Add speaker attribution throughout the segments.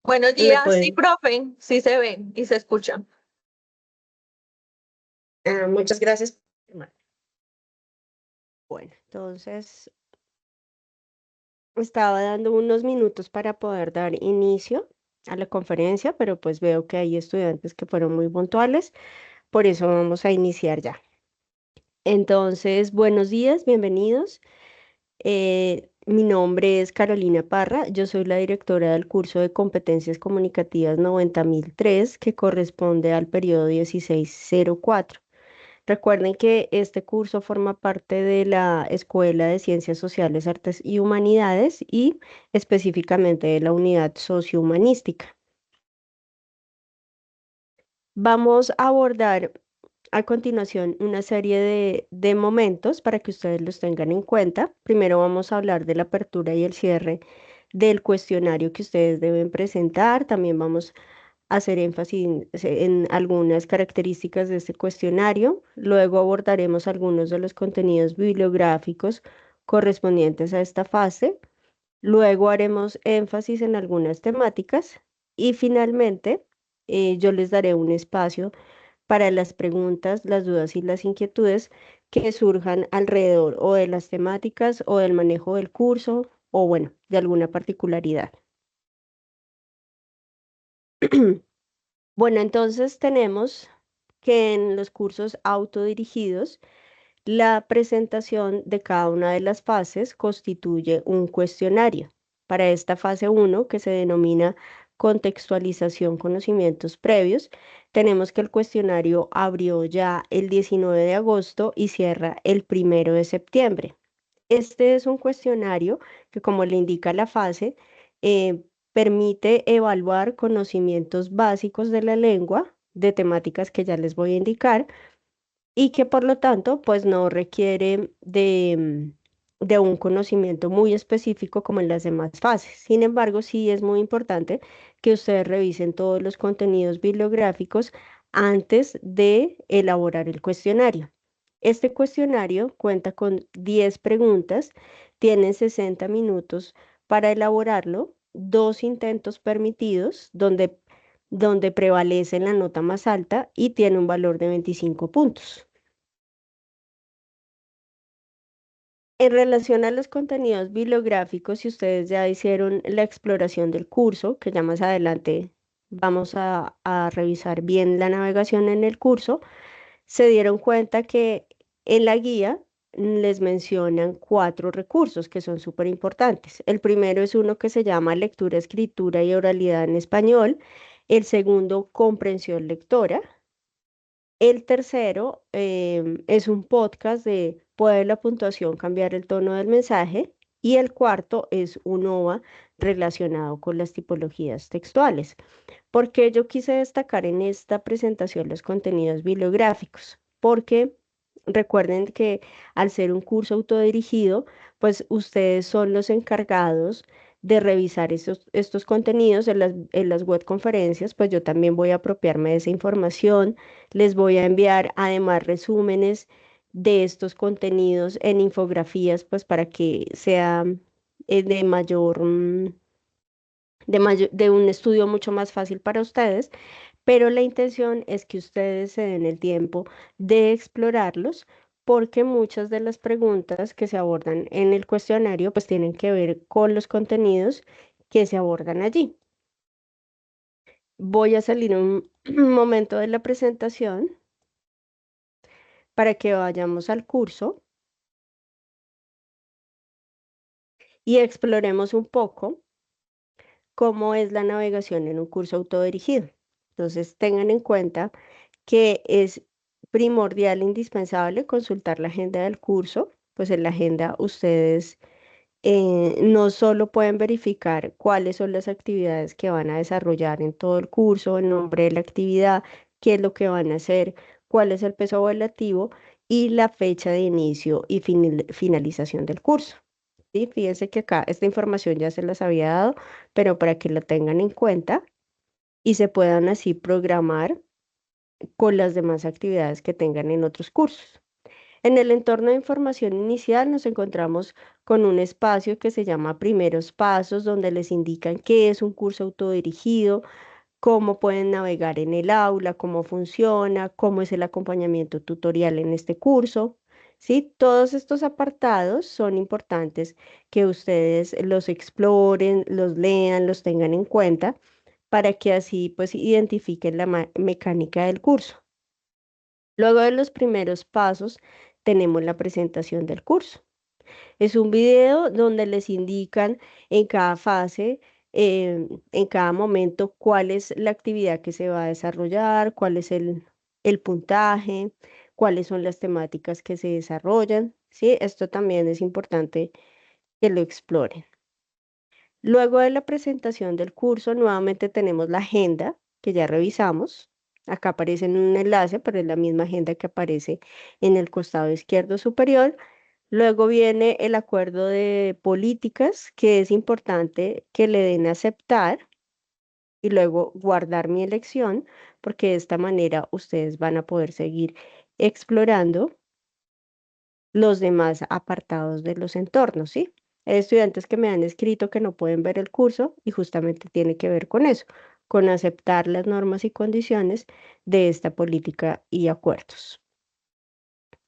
Speaker 1: Buenos
Speaker 2: Me
Speaker 1: días, sí,
Speaker 2: pueden.
Speaker 1: profe, sí se ven y se escuchan.
Speaker 2: Muchas gracias. Bueno, entonces estaba dando unos minutos para poder dar inicio a la conferencia, pero pues veo que hay estudiantes que fueron muy puntuales, por eso vamos a iniciar ya. Entonces, buenos días, bienvenidos. Mi nombre es Carolina Parra, yo soy la directora del curso de Competencias Comunicativas 90.003, que corresponde al periodo 1604. Recuerden que este curso forma parte de la Escuela de Ciencias Sociales, Artes y Humanidades y específicamente de la unidad sociohumanística. Vamos a abordar a continuación una serie de momentos para que ustedes los tengan en cuenta. Primero vamos a hablar de la apertura y el cierre del cuestionario que ustedes deben presentar. También vamos hacer énfasis en algunas características de este cuestionario. Luego abordaremos algunos de los contenidos bibliográficos correspondientes a esta fase. Luego haremos énfasis en algunas temáticas y finalmente yo les daré un espacio para las preguntas, las dudas y las inquietudes que surjan alrededor o de las temáticas o del manejo del curso o bueno, de alguna particularidad. Bueno, entonces tenemos que en los cursos autodirigidos, la presentación de cada una de las fases constituye un cuestionario. Para esta fase uno, que se denomina contextualización conocimientos previos, tenemos que el cuestionario abrió ya el 19 de agosto y cierra el 1 de septiembre. Este es un cuestionario que, como le indica la fase, eh, permite evaluar conocimientos básicos de la lengua, de temáticas que ya les voy a indicar, y que por lo tanto, pues no requiere de un conocimiento muy específico como en las demás fases. Sin embargo, sí es muy importante que ustedes revisen todos los contenidos bibliográficos antes de elaborar el cuestionario. Este cuestionario cuenta con 10 preguntas, tienen 60 minutos para elaborarlo, dos intentos permitidos, donde prevalece la nota más alta y tiene un valor de 25 puntos. En relación a los contenidos bibliográficos, si ustedes ya hicieron la exploración del curso, que ya más adelante vamos a revisar bien la navegación en el curso, se dieron cuenta que en la guía les mencionan 4 recursos que son súper importantes. El primero es uno que se llama lectura, escritura y oralidad en español. El segundo, comprensión lectora. El tercero es un podcast de ¿puede la puntuación cambiar el tono del mensaje? Y el cuarto es un OVA relacionado con las tipologías textuales. ¿Por qué yo quise destacar en esta presentación los contenidos bibliográficos? Porque recuerden que al ser un curso autodirigido, pues ustedes son los encargados de revisar estos contenidos en las web conferencias, pues yo también voy a apropiarme de esa información, les voy a enviar además resúmenes de estos contenidos en infografías, pues para que sea de mayor, de un estudio mucho más fácil para ustedes, pero la intención es que ustedes se den el tiempo de explorarlos porque muchas de las preguntas que se abordan en el cuestionario pues tienen que ver con los contenidos que se abordan allí. Voy a salir un momento de la presentación para que vayamos al curso y exploremos un poco cómo es la navegación en un curso autodirigido. Entonces, tengan en cuenta que es primordial e indispensable consultar la agenda del curso, pues en la agenda ustedes no solo pueden verificar cuáles son las actividades que van a desarrollar en todo el curso, el nombre de la actividad, qué es lo que van a hacer, cuál es el peso evaluativo y la fecha de inicio y finalización del curso. ¿Sí? Fíjense que acá esta información ya se las había dado, pero para que la tengan en cuenta y se puedan así programar con las demás actividades que tengan en otros cursos. En el entorno de información inicial nos encontramos con un espacio que se llama Primeros Pasos, donde les indican qué es un curso autodirigido, cómo pueden navegar en el aula, cómo funciona, cómo es el acompañamiento tutorial en este curso. ¿Sí? Todos estos apartados son importantes que ustedes los exploren, los lean, los tengan en cuenta para que así pues identifiquen la mecánica del curso. Luego de los primeros pasos tenemos la presentación del curso. Es un video donde les indican en cada fase, en cada momento, cuál es la actividad que se va a desarrollar, cuál es el puntaje, cuáles son las temáticas que se desarrollan. ¿Sí? Esto también es importante que lo exploren. Luego de la presentación del curso, nuevamente tenemos la agenda que ya revisamos. Acá aparece en un enlace, pero es la misma agenda que aparece en el costado izquierdo superior. Luego viene el acuerdo de políticas, que es importante que le den a aceptar y luego guardar mi elección, porque de esta manera ustedes van a poder seguir explorando los demás apartados de los entornos, ¿sí? Hay estudiantes que me han escrito que no pueden ver el curso y justamente tiene que ver con eso, con aceptar las normas y condiciones de esta política y acuerdos.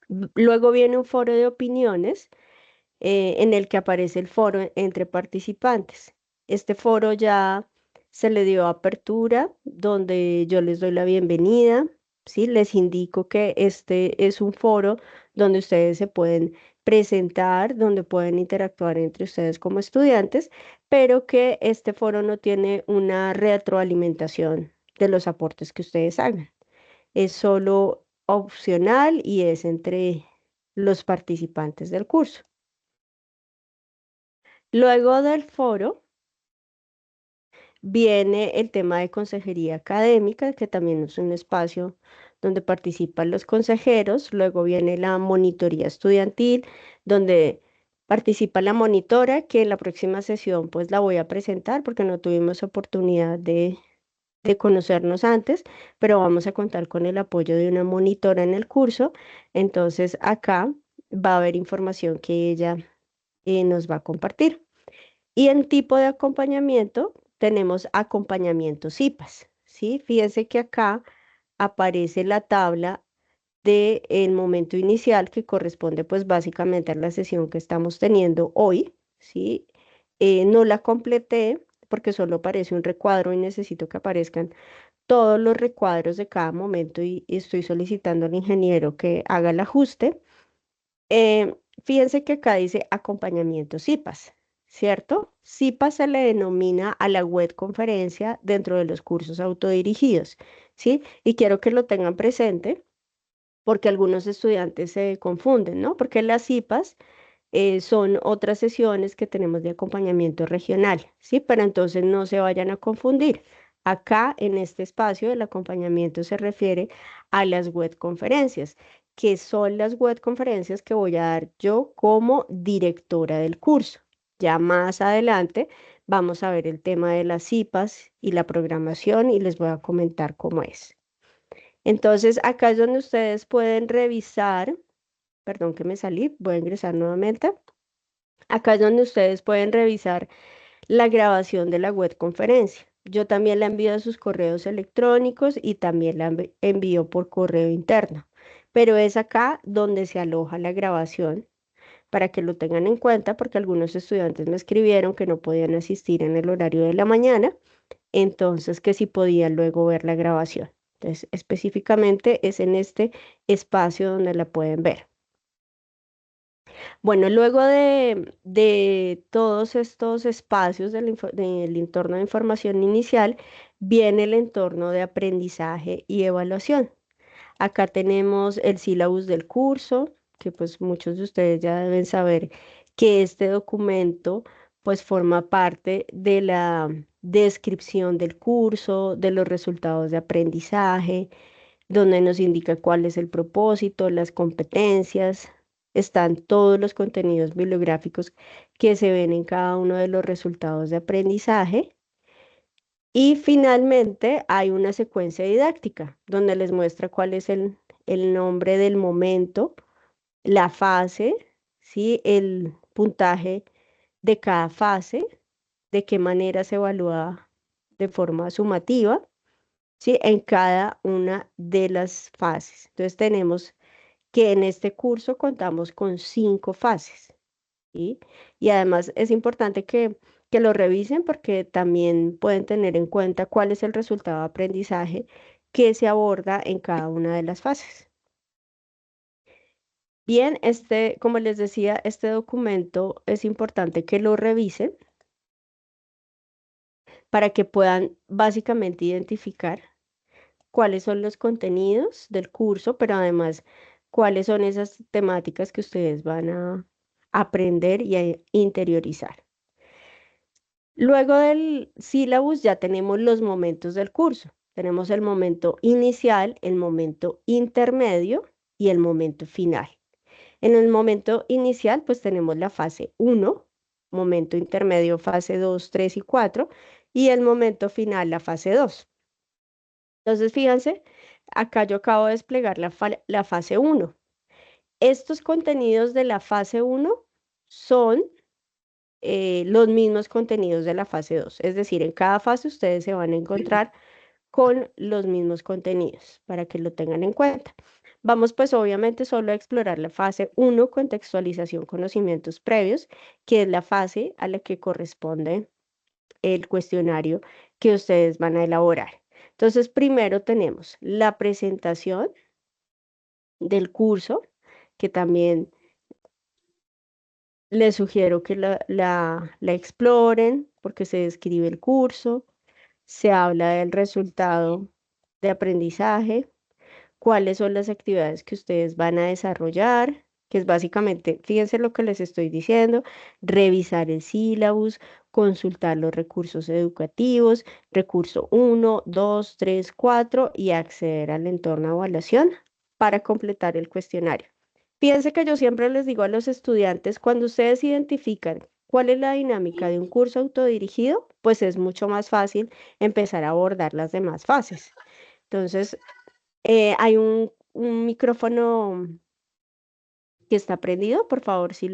Speaker 2: Luego viene un foro de opiniones en el que aparece el foro entre participantes. Este foro ya se le dio apertura, donde yo les doy la bienvenida, ¿sí? Les indico que este es un foro donde ustedes se pueden presentar, donde pueden interactuar entre ustedes como estudiantes, pero que este foro no tiene una retroalimentación de los aportes que ustedes hagan. Es solo opcional y es entre los participantes del curso. Luego del foro viene el tema de consejería académica, que también es un espacio donde participan los consejeros. Luego viene la monitoría estudiantil, donde participa la monitora, que en la próxima sesión pues la voy a presentar porque no tuvimos oportunidad de conocernos antes, pero vamos a contar con el apoyo de una monitora en el curso. Entonces acá va a haber información que ella nos va a compartir. Y en tipo de acompañamiento tenemos acompañamiento CIPAS, ¿sí? Fíjense que acá aparece la tabla del momento inicial que corresponde pues básicamente a la sesión que estamos teniendo hoy, ¿sí? No la completé porque solo aparece un recuadro y necesito que aparezcan todos los recuadros de cada momento y estoy solicitando al ingeniero que haga el ajuste. Eh, Fíjense que acá dice acompañamiento CIPAS, ¿cierto? CIPAS se le denomina a la web conferencia dentro de los cursos autodirigidos, ¿sí? Y quiero que lo tengan presente porque algunos estudiantes se confunden, ¿no? Porque las CIPAS son otras sesiones que tenemos de acompañamiento regional, ¿sí? Pero entonces no se vayan a confundir. Acá en este espacio el acompañamiento se refiere a las web conferencias, que son las web conferencias que voy a dar yo como directora del curso. Ya más adelante vamos a ver el tema de las CIPAS y la programación y les voy a comentar cómo es. Entonces, acá es donde ustedes pueden revisar, perdón que me salí, voy a ingresar nuevamente. Acá es donde ustedes pueden revisar la grabación de la web conferencia. Yo también la envío a sus correos electrónicos y también la envío por correo interno. Pero es acá donde se aloja la grabación para que lo tengan en cuenta porque algunos estudiantes me escribieron que no podían asistir en el horario de la mañana, entonces que sí podían luego ver la grabación. Entonces, específicamente es en este espacio donde la pueden ver. Bueno, luego de todos estos espacios del entorno de información inicial, viene el entorno de aprendizaje y evaluación. Acá tenemos el sílabus del curso, que pues muchos de ustedes ya deben saber que este documento pues forma parte de la descripción del curso, de los resultados de aprendizaje, donde nos indica cuál es el propósito, las competencias, están todos los contenidos bibliográficos que se ven en cada uno de los resultados de aprendizaje. Y finalmente hay una secuencia didáctica donde les muestra cuál es el nombre del momento la fase, ¿sí? El puntaje de cada fase, de qué manera se evalúa de forma sumativa, ¿sí? En cada una de las fases. Entonces tenemos que en este curso contamos con 5 fases, ¿sí? Y además es importante que lo revisen porque también pueden tener en cuenta cuál es el resultado de aprendizaje que se aborda en cada una de las fases. Bien, como les decía, este documento es importante que lo revisen para que puedan básicamente identificar cuáles son los contenidos del curso, pero además cuáles son esas temáticas que ustedes van a aprender y a interiorizar. Luego del sílabus ya tenemos los momentos del curso. Tenemos el momento inicial, el momento intermedio y el momento final. En el momento inicial, pues tenemos la fase 1, momento intermedio, fase 2, 3 y 4, y el momento final, la fase 2. Entonces, fíjense, acá yo acabo de desplegar la fase 1. Estos contenidos de la fase 1 son los mismos contenidos de la fase 2. Es decir, en cada fase ustedes se van a encontrar con los mismos contenidos para que lo tengan en cuenta. Vamos pues obviamente solo a explorar la fase 1, contextualización, conocimientos previos, que es la fase a la que corresponde el cuestionario que ustedes van a elaborar. Entonces, primero tenemos la presentación del curso, que también les sugiero que la exploren porque se describe el curso, se habla del resultado de aprendizaje, cuáles son las actividades que ustedes van a desarrollar, que es básicamente, fíjense lo que les estoy diciendo, revisar el sílabus, consultar los recursos educativos, recurso 1, 2, 3, 4 y acceder al entorno de evaluación para completar el cuestionario. Fíjense que yo siempre les digo a los estudiantes, cuando ustedes identifican cuál es la dinámica de un curso autodirigido, pues es mucho más fácil empezar a abordar las demás fases. Entonces, hay un micrófono que está prendido, por favor, si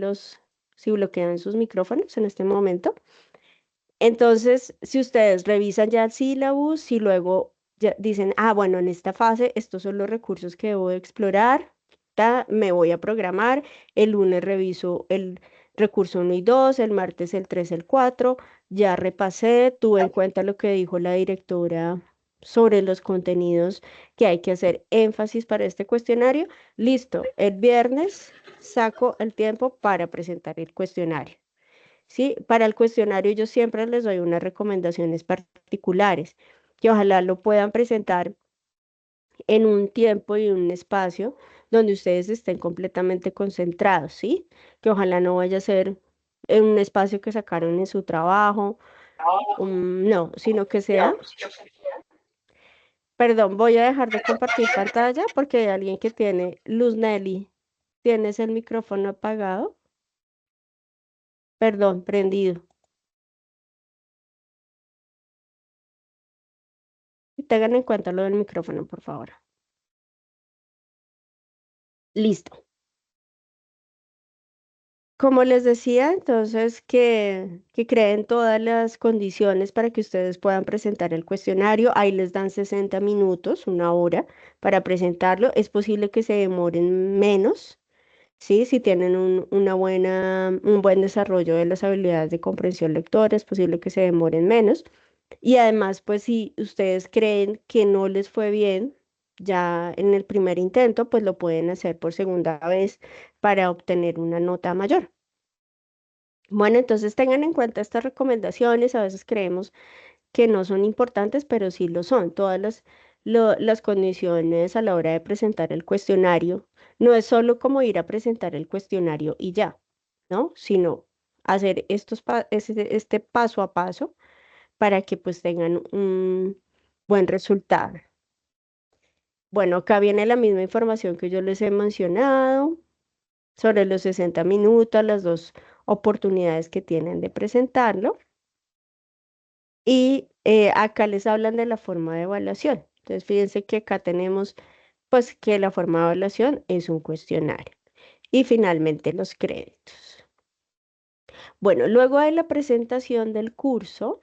Speaker 2: bloquean sus micrófonos en este momento. Entonces, si ustedes revisan ya el sílabus y luego ya dicen, ah, bueno, en esta fase estos son los recursos que debo de explorar, me voy a programar, el lunes reviso el recurso 1 y 2, el martes el 3, el 4, ya repasé, tuve en cuenta lo que dijo la directora sobre los contenidos que hay que hacer énfasis para este cuestionario. Listo, el viernes saco el tiempo para presentar el cuestionario. ¿Sí? Para el cuestionario yo siempre les doy unas recomendaciones particulares, que ojalá lo puedan presentar en un tiempo y un espacio donde ustedes estén completamente concentrados, ¿sí? Que ojalá no vaya a ser en un espacio que sacaron en su trabajo, no, sino que sea, perdón, voy a dejar de compartir pantalla porque hay alguien que tiene, Luz Nelly, ¿tienes el micrófono apagado? Perdón, prendido. Tengan en cuenta lo del micrófono, por favor. Listo. Como les decía, entonces que creen todas las condiciones para que ustedes puedan presentar el cuestionario. Ahí les dan 60 minutos, una hora para presentarlo. Es posible que se demoren menos, ¿sí? Si tienen un buen desarrollo de las habilidades de comprensión lectora, es posible que se demoren menos. Y además, pues si ustedes creen que no les fue bien ya en el primer intento, pues lo pueden hacer por segunda vez para obtener una nota mayor. Bueno, entonces tengan en cuenta estas recomendaciones. A veces creemos que no son importantes, pero sí lo son. Todas las condiciones a la hora de presentar el cuestionario. No es solo como ir a presentar el cuestionario y ya, ¿no? Sino hacer este paso a paso para que pues tengan un buen resultado. Bueno, acá viene la misma información que yo les he mencionado sobre los 60 minutos, las dos oportunidades que tienen de presentarlo. Y acá les hablan de la forma de evaluación. Entonces, fíjense que acá tenemos, pues, que la forma de evaluación es un cuestionario. y finalmente los créditos. Bueno, luego de la presentación del curso,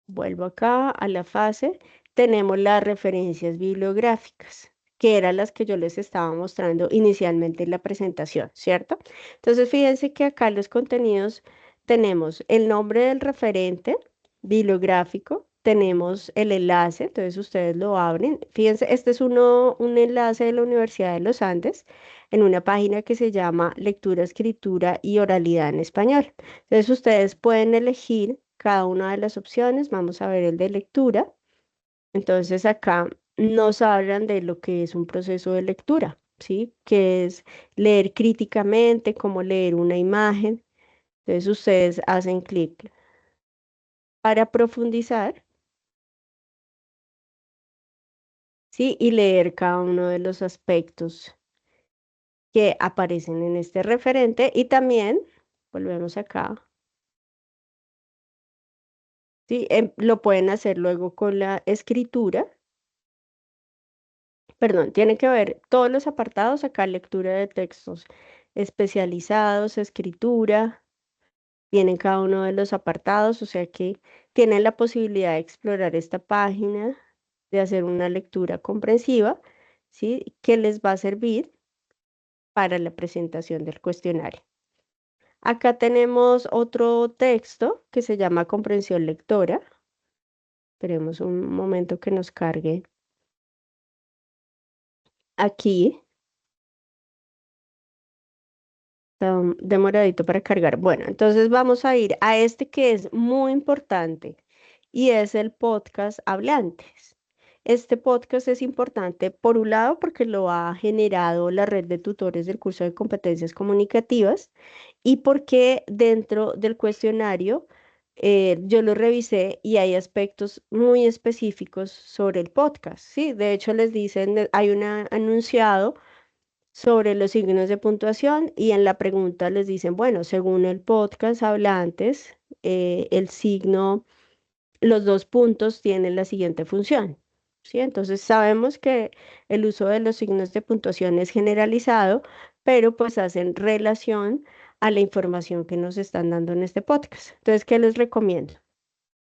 Speaker 2: vuelvo acá a la fase, tenemos las referencias bibliográficas, que eran las que yo les estaba mostrando inicialmente en la presentación, ¿cierto? Entonces, fíjense que acá los contenidos tenemos el nombre del referente bibliográfico, tenemos el enlace, entonces ustedes lo abren. Fíjense, este es un enlace de la Universidad de los Andes en una página que se llama Lectura, Escritura y Oralidad en Español. Entonces ustedes pueden elegir cada una de las opciones. Vamos a ver el de lectura. Entonces acá nos hablan de lo que es un proceso de lectura, ¿sí? Que es leer críticamente, cómo leer una imagen. Entonces ustedes hacen clic para profundizar, ¿sí? Y leer cada uno de los aspectos que aparecen en este referente. Y también, volvemos acá, ¿sí? Lo pueden hacer luego con la escritura. Perdón, tiene que ver todos los apartados acá, lectura de textos especializados, escritura, vienen cada uno de los apartados, o sea que tienen la posibilidad de explorar esta página, de hacer una lectura comprensiva, ¿sí? Que les va a servir para la presentación del cuestionario. Acá tenemos otro texto que se llama comprensión lectora. Esperemos un momento que nos cargue aquí. Está demoradito para cargar. Bueno, entonces vamos a ir a este que es muy importante y es el podcast Hablantes. Este podcast es importante por un lado porque lo ha generado la red de tutores del curso de competencias comunicativas y porque dentro del cuestionario yo lo revisé y hay aspectos muy específicos sobre el podcast, ¿sí? De hecho les dicen, hay un anunciado sobre los signos de puntuación y en la pregunta les dicen, bueno, según el podcast Hablantes, el signo, los dos puntos tienen la siguiente función. ¿Sí? Entonces sabemos que el uso de los signos de puntuación es generalizado, pero pues hacen relación a la información que nos están dando en este podcast. Entonces, ¿qué les recomiendo?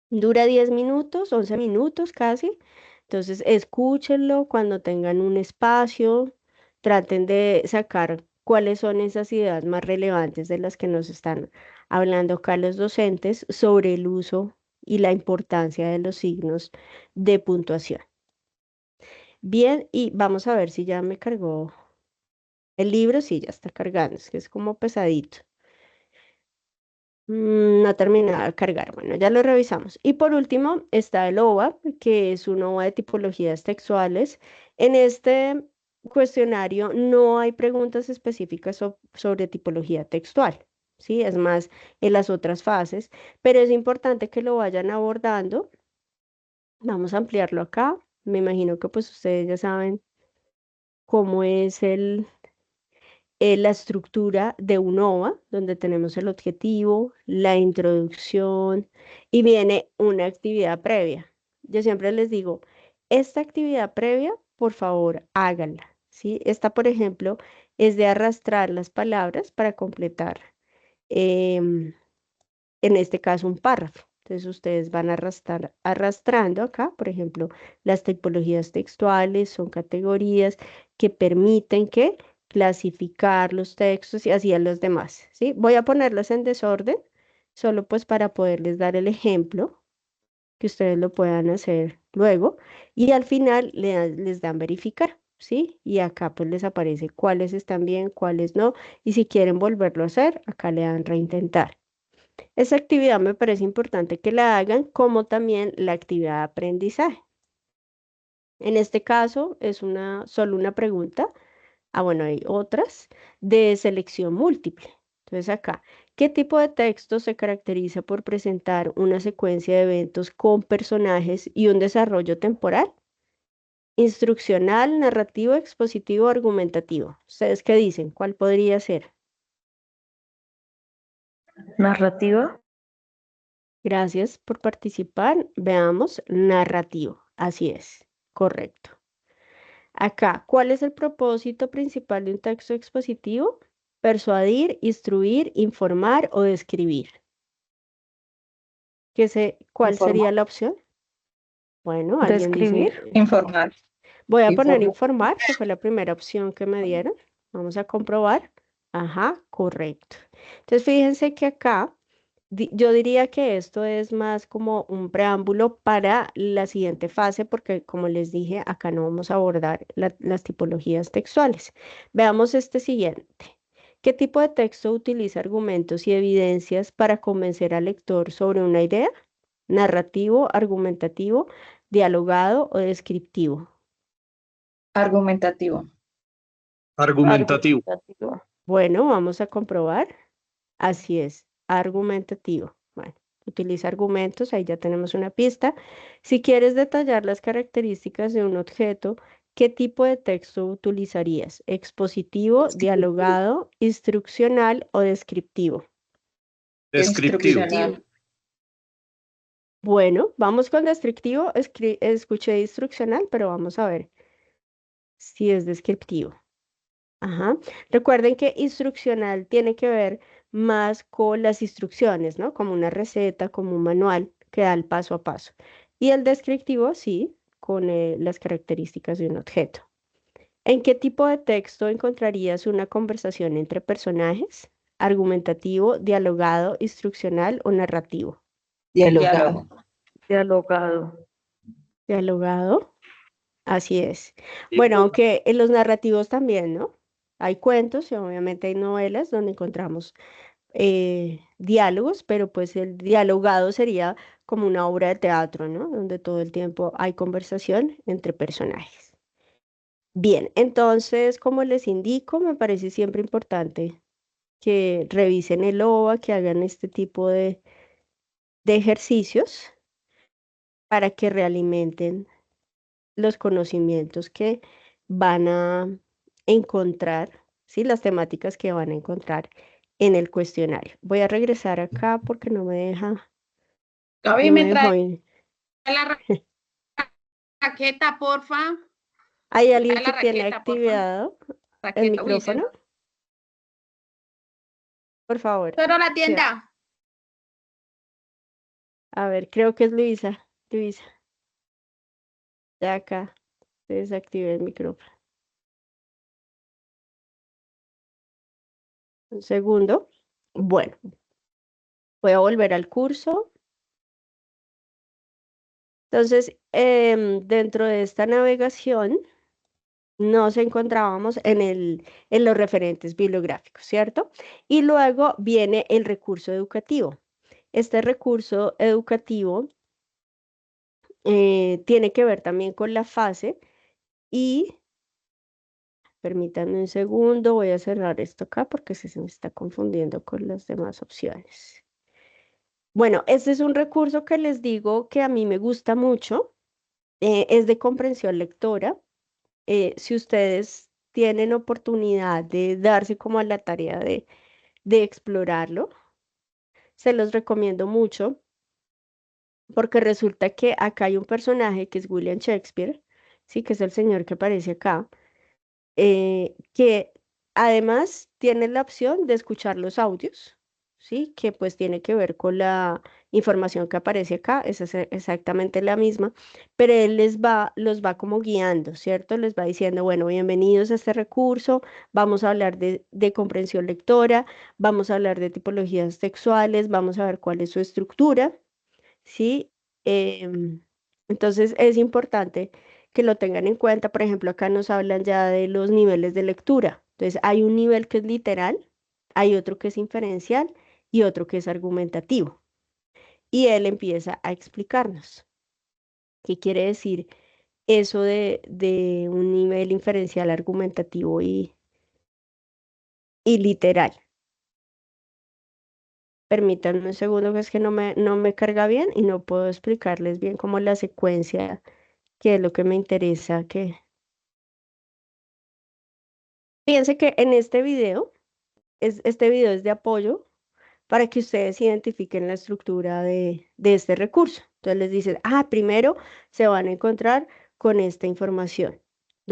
Speaker 2: Dura 10 minutos, 11 minutos casi. Entonces, escúchenlo cuando tengan un espacio, traten de sacar cuáles son esas ideas más relevantes de las que nos están hablando acá los docentes sobre el uso y la importancia de los signos de puntuación. Bien, y vamos a ver si ya me cargó el libro. Sí, ya está cargando, es que es como pesadito. No ha terminado de cargar. Bueno, ya lo revisamos. Y por último está el OVA, que es un OVA de tipologías textuales. En este cuestionario no hay preguntas específicas sobre tipología textual, ¿sí? Es más en las otras fases, pero es importante que lo vayan abordando. Vamos a ampliarlo acá. Me imagino que pues ustedes ya saben cómo es la estructura de un OVA, donde tenemos el objetivo, la introducción y viene una actividad previa. Yo siempre les digo, esta actividad previa, por favor, háganla, ¿sí? Esta, por ejemplo, es de arrastrar las palabras para completar, em, en este caso, un párrafo. Entonces, ustedes van a arrastrando acá, por ejemplo, las tipologías textuales son categorías que permiten que clasificar los textos y así a los demás, ¿sí? Voy a ponerlos en desorden, solo pues para poderles dar el ejemplo, que ustedes lo puedan hacer luego, y al final les dan verificar, ¿sí? Y acá pues les aparece cuáles están bien, cuáles no, y si quieren volverlo a hacer, acá le dan reintentar. Esa actividad me parece importante que la hagan, como también la actividad de aprendizaje. En este caso es solo una pregunta. Ah, bueno, hay otras de selección múltiple. Entonces acá, ¿qué tipo de texto se caracteriza por presentar una secuencia de eventos con personajes y un desarrollo temporal? Instruccional, narrativo, expositivo, argumentativo. ¿Ustedes qué dicen? ¿Cuál podría ser?
Speaker 3: Narrativa.
Speaker 2: Gracias por participar. Veamos, narrativo. Así es, correcto. Acá, ¿cuál es el propósito principal de un texto expositivo? Persuadir, instruir, informar o describir. ¿Cuál
Speaker 3: Informar,
Speaker 2: sería la opción? Bueno, alguien
Speaker 1: Describir,
Speaker 2: dice,
Speaker 1: informar.
Speaker 2: voy a poner
Speaker 3: informar.
Speaker 2: informar, que fue la primera opción que me dieron. Vamos a comprobar. Ajá, correcto. Entonces, fíjense que acá yo diría que esto es más como un preámbulo para la siguiente fase, porque como les dije, acá no vamos a abordar las tipologías textuales. Veamos este siguiente. ¿Qué tipo de texto utiliza argumentos y evidencias para convencer al lector sobre una idea? ¿Narrativo, argumentativo, dialogado o descriptivo?
Speaker 3: Argumentativo.
Speaker 4: Argumentativo.
Speaker 2: Argumentativo. Bueno, vamos a comprobar. Así es, argumentativo. Bueno, utiliza argumentos, ahí ya tenemos una pista. Si quieres detallar las características de un objeto, ¿qué tipo de texto utilizarías? ¿Expositivo, dialogado, instruccional o descriptivo?
Speaker 4: Descriptivo.
Speaker 3: Instruccional.
Speaker 2: Bueno, vamos con descriptivo. Escuché instruccional, pero vamos a ver si es descriptivo. Ajá. Recuerden que instruccional tiene que ver más con las instrucciones, ¿no? Como una receta, como un manual que da el paso a paso. Y el descriptivo, sí, con las características de un objeto. ¿En qué tipo de texto encontrarías una conversación entre personajes? ¿Argumentativo, dialogado, instruccional o narrativo?
Speaker 3: Dialogado.
Speaker 1: Dialogado.
Speaker 2: Dialogado. Así es. Bueno, aunque en los narrativos también, ¿no? Hay cuentos y obviamente hay novelas donde encontramos diálogos, pero pues el dialogado sería como una obra de teatro, ¿no? Donde todo el tiempo hay conversación entre personajes. Bien, entonces, como les indico, me parece siempre importante que revisen el OVA, que hagan este tipo de ejercicios para que realimenten los conocimientos que van a encontrar, ¿sí? Las temáticas que van a encontrar en el cuestionario. Voy a regresar acá porque no me deja,
Speaker 5: Gaby,
Speaker 2: no me
Speaker 5: me
Speaker 2: dejó
Speaker 5: trae
Speaker 2: ir.
Speaker 5: la raqueta, porfa.
Speaker 2: ¿Hay
Speaker 5: Me
Speaker 2: alguien
Speaker 5: trae
Speaker 2: que
Speaker 5: la
Speaker 2: tiene
Speaker 5: raqueta, porfa.
Speaker 2: activado el
Speaker 5: Raqueta, uy,
Speaker 2: micrófono? Por favor.
Speaker 5: pero la
Speaker 2: Sí.
Speaker 5: tienda.
Speaker 2: A ver, creo que es Luisa. Luisa, de acá. Desactivé el micrófono. Un segundo. Bueno, voy a volver al curso. Entonces, dentro de esta navegación nos encontrábamos en los referentes bibliográficos, ¿cierto? Y luego viene el recurso educativo. Este recurso educativo tiene que ver también con la fase y, permítanme un segundo, voy a cerrar esto acá porque se me está confundiendo con las demás opciones. Bueno, este es un recurso que les digo que a mí me gusta mucho, es de comprensión lectora. Si ustedes tienen oportunidad de darse como a la tarea de explorarlo, se los recomiendo mucho porque resulta que acá hay un personaje que es William Shakespeare, sí, que es el señor que aparece acá, que además tiene la opción de escuchar los audios, ¿sí? Que pues tiene que ver con la información que aparece acá, es exactamente la misma, pero él los va como guiando, ¿cierto? Les va diciendo, bueno, bienvenidos a este recurso, vamos a hablar de comprensión lectora, vamos a hablar de tipologías textuales, vamos a ver cuál es su estructura, ¿sí? Em, entonces es importante que lo tengan en cuenta. Por ejemplo, acá nos hablan ya de los niveles de lectura. Entonces, hay un nivel que es literal, hay otro que es inferencial y otro que es argumentativo. Y él empieza a explicarnos qué quiere decir eso de un nivel inferencial, argumentativo y literal. Permítanme un segundo, que es que no me carga bien y no puedo explicarles bien como la secuencia, que es lo que me interesa que... Fíjense que en este video es de apoyo para que ustedes identifiquen la estructura de este recurso. Entonces les dicen, primero se van a encontrar con esta información,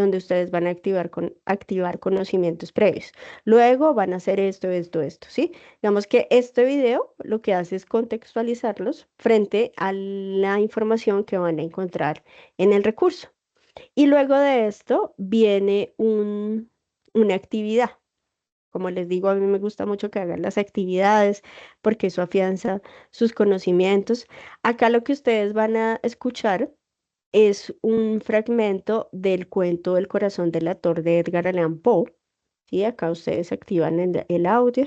Speaker 2: donde ustedes van a activar conocimientos previos. Luego van a hacer esto, esto, ¿sí? Digamos que este video lo que hace es contextualizarlos frente a la información que van a encontrar en el recurso. Y luego de esto viene una actividad. Como les digo, a mí me gusta mucho que hagan las actividades porque eso afianza sus conocimientos. Acá lo que ustedes van a escuchar es un fragmento del cuento El corazón del ator de Edgar Allan Poe. ¿Sí? Acá ustedes activan el audio,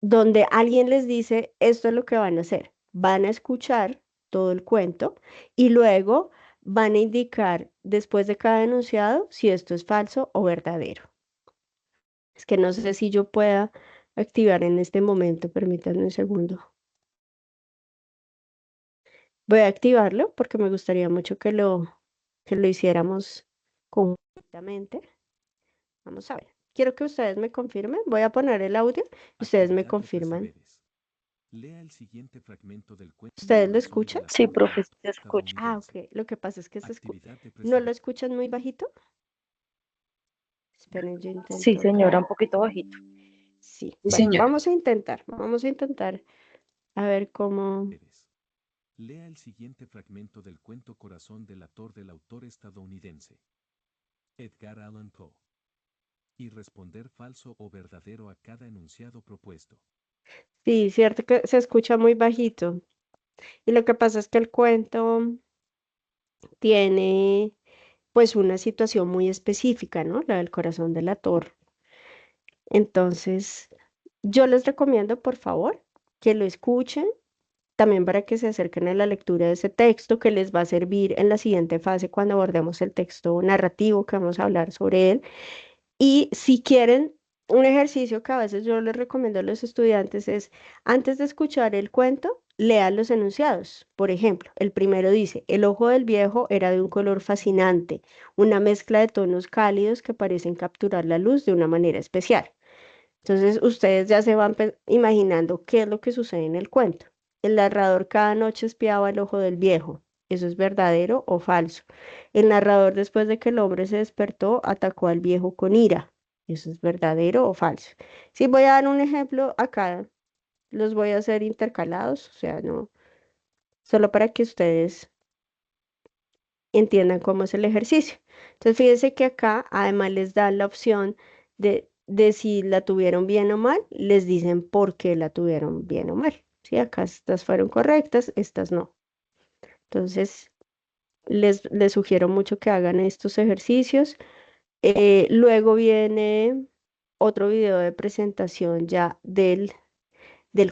Speaker 2: donde alguien les dice, esto es lo que van a hacer. Van a escuchar todo el cuento y luego van a indicar después de cada enunciado si esto es falso o verdadero. Es que no sé si yo pueda activar en este momento, permítanme un segundo. Voy a activarlo porque me gustaría mucho que lo hiciéramos conjuntamente. Vamos a ver. Quiero que ustedes me confirmen. Voy a poner el audio y ustedes me
Speaker 3: Actividad de
Speaker 2: confirman.
Speaker 3: presaberes. Lea el siguiente fragmento del cuento.
Speaker 2: ¿Ustedes lo
Speaker 3: Corazón
Speaker 2: escuchan?
Speaker 3: del
Speaker 1: Sí,
Speaker 3: ator
Speaker 1: profe, se escucha.
Speaker 2: Ah,
Speaker 3: estadounidense.
Speaker 2: ok. Lo que pasa es que
Speaker 3: Actividad de
Speaker 2: ¿no lo
Speaker 3: presaberes.
Speaker 2: escuchan muy bajito? Esperen, yo intento
Speaker 1: Sí,
Speaker 2: acá.
Speaker 1: señora, un poquito bajito.
Speaker 2: Sí.
Speaker 5: Sí,
Speaker 2: Bueno,
Speaker 5: señora.
Speaker 2: vamos a intentar. A ver cómo.
Speaker 3: Lea el siguiente fragmento del cuento Corazón del ator del autor estadounidense Edgar Allan Poe. Y responder falso o verdadero a cada enunciado propuesto.
Speaker 2: Sí, cierto que se escucha muy bajito. Y lo que pasa es que el cuento tiene pues una situación muy específica, ¿no? La del corazón del ator. Entonces, yo les recomiendo, por favor, que lo escuchen, también para que se acerquen a la lectura de ese texto que les va a servir en la siguiente fase cuando abordemos el texto narrativo que vamos a hablar sobre él. Y si quieren, un ejercicio que a veces yo les recomiendo a los estudiantes es, antes de escuchar el cuento, lean los enunciados. Por ejemplo, el primero dice, el ojo del viejo era de un color fascinante, una mezcla de tonos cálidos que parecen capturar la luz de una manera especial. Entonces, ustedes ya se van imaginando qué es lo que sucede en el cuento. El narrador cada noche espiaba el ojo del viejo. ¿Eso es verdadero o falso? El narrador, después de que el hombre se despertó, atacó al viejo con ira. ¿Eso es verdadero o falso? Sí, voy a dar un ejemplo acá. Los voy a hacer intercalados, o sea, no, solo para que ustedes entiendan cómo es el ejercicio. Entonces, fíjense que acá además les da la opción de si la tuvieron bien o mal, les dicen por qué la tuvieron bien o mal. ¿Sí? Acá estas fueron correctas, estas no. Entonces, les sugiero mucho que hagan estos ejercicios. Luego viene otro video de presentación ya del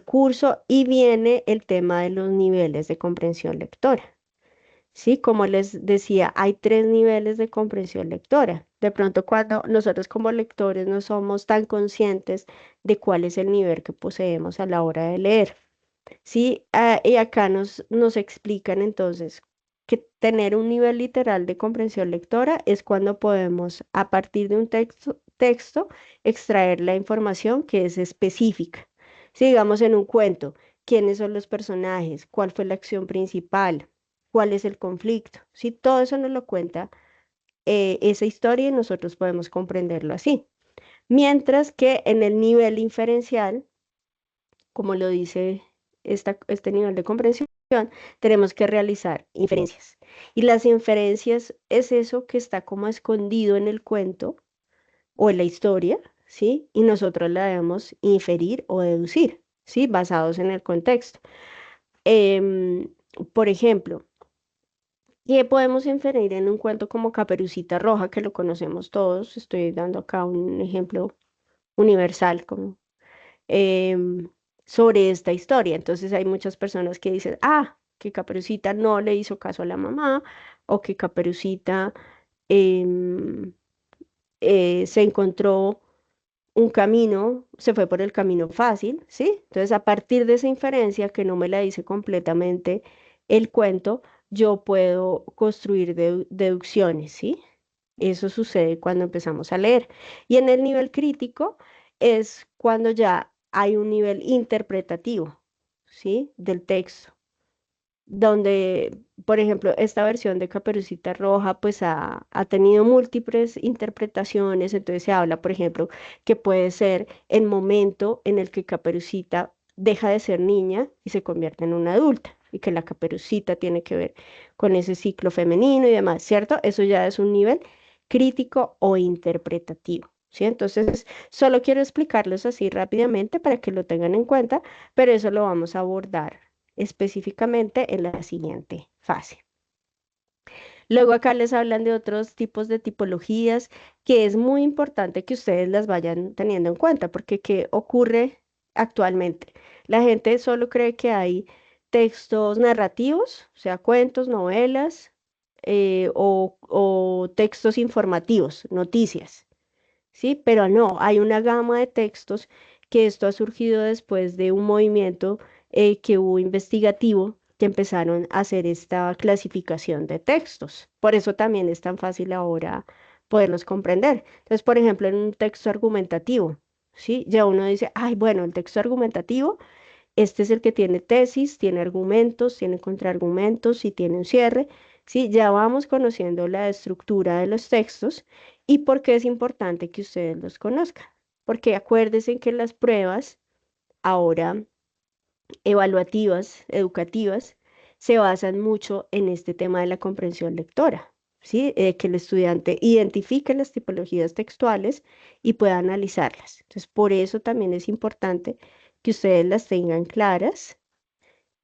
Speaker 2: curso y viene el tema de los niveles de comprensión lectora. Sí, como les decía, hay 3 niveles de comprensión lectora. De pronto, cuando nosotros como lectores no somos tan conscientes de cuál es el nivel que poseemos a la hora de leer. Sí, y acá nos explican entonces que tener un nivel literal de comprensión lectora es cuando podemos, a partir de un texto, extraer la información que es específica. Si digamos en un cuento, quiénes son los personajes, cuál fue la acción principal, cuál es el conflicto. Si todo eso nos lo cuenta esa historia y nosotros podemos comprenderlo así. Mientras que en el nivel inferencial, como lo dice este nivel de comprensión, tenemos que realizar inferencias. Y las inferencias es eso que está como escondido en el cuento o en la historia, ¿sí? Y nosotros la debemos inferir o deducir, ¿sí? Basados en el contexto. Em, por ejemplo, ¿qué podemos inferir en un cuento como Caperucita Roja, que lo conocemos todos? Estoy dando acá un ejemplo universal como, em, sobre esta historia. Entonces hay muchas personas que dicen, que Caperucita no le hizo caso a la mamá o que Caperucita em, se encontró un camino, se fue por el camino fácil, ¿sí? Entonces, a partir de esa inferencia que no me la dice completamente el cuento, yo puedo construir deducciones, ¿sí? Eso sucede cuando empezamos a leer. Y en el nivel crítico es cuando ya hay un nivel interpretativo, ¿sí? Del texto. donde, por ejemplo, esta versión de Caperucita Roja pues ha tenido múltiples interpretaciones, entonces se habla, por ejemplo, que puede ser el momento en el que Caperucita deja de ser niña y se convierte en una adulta, y que la Caperucita tiene que ver con ese ciclo femenino y demás, ¿cierto? Eso ya es un nivel crítico o interpretativo. ¿Sí? Entonces, solo quiero explicarlos así rápidamente para que lo tengan en cuenta, pero eso lo vamos a abordar específicamente en la siguiente fase. Luego acá les hablan de otros tipos de tipologías que es muy importante que ustedes las vayan teniendo en cuenta, porque ¿qué ocurre actualmente? La gente solo cree que hay textos narrativos, o sea, cuentos, novelas, o textos informativos, noticias. ¿Sí? Pero no, hay una gama de textos que esto ha surgido después de un movimiento que hubo investigativo que empezaron a hacer esta clasificación de textos. Por eso también es tan fácil ahora poderlos comprender. Entonces, por ejemplo, en un texto argumentativo, ¿sí? Ya uno dice, ay, bueno, el texto argumentativo, este es el que tiene tesis, tiene argumentos, tiene contraargumentos y tiene un cierre. ¿Sí? Ya vamos conociendo la estructura de los textos y por qué es importante que ustedes los conozcan. Porque acuérdense que las pruebas ahora evaluativas, educativas, se basan mucho en este tema de la comprensión lectora. ¿Sí? Que el estudiante identifique las tipologías textuales y pueda analizarlas. Entonces, por eso también es importante que ustedes las tengan claras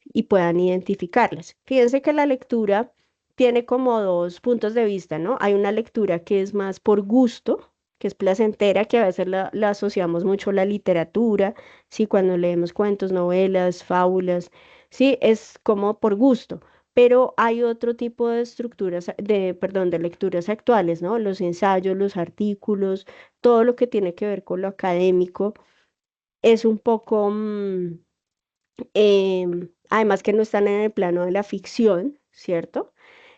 Speaker 2: y puedan identificarlas. Fíjense que la lectura tiene como dos puntos de vista, ¿no? Hay una lectura que es más por gusto, que es placentera, que a veces la asociamos mucho a la literatura, ¿sí? Cuando leemos cuentos, novelas, fábulas, ¿sí? Es como por gusto. Pero hay otro tipo de estructuras, perdón, de lecturas actuales, ¿no? Los ensayos, los artículos, todo lo que tiene que ver con lo académico es un poco, además que no están en el plano de la ficción, ¿cierto?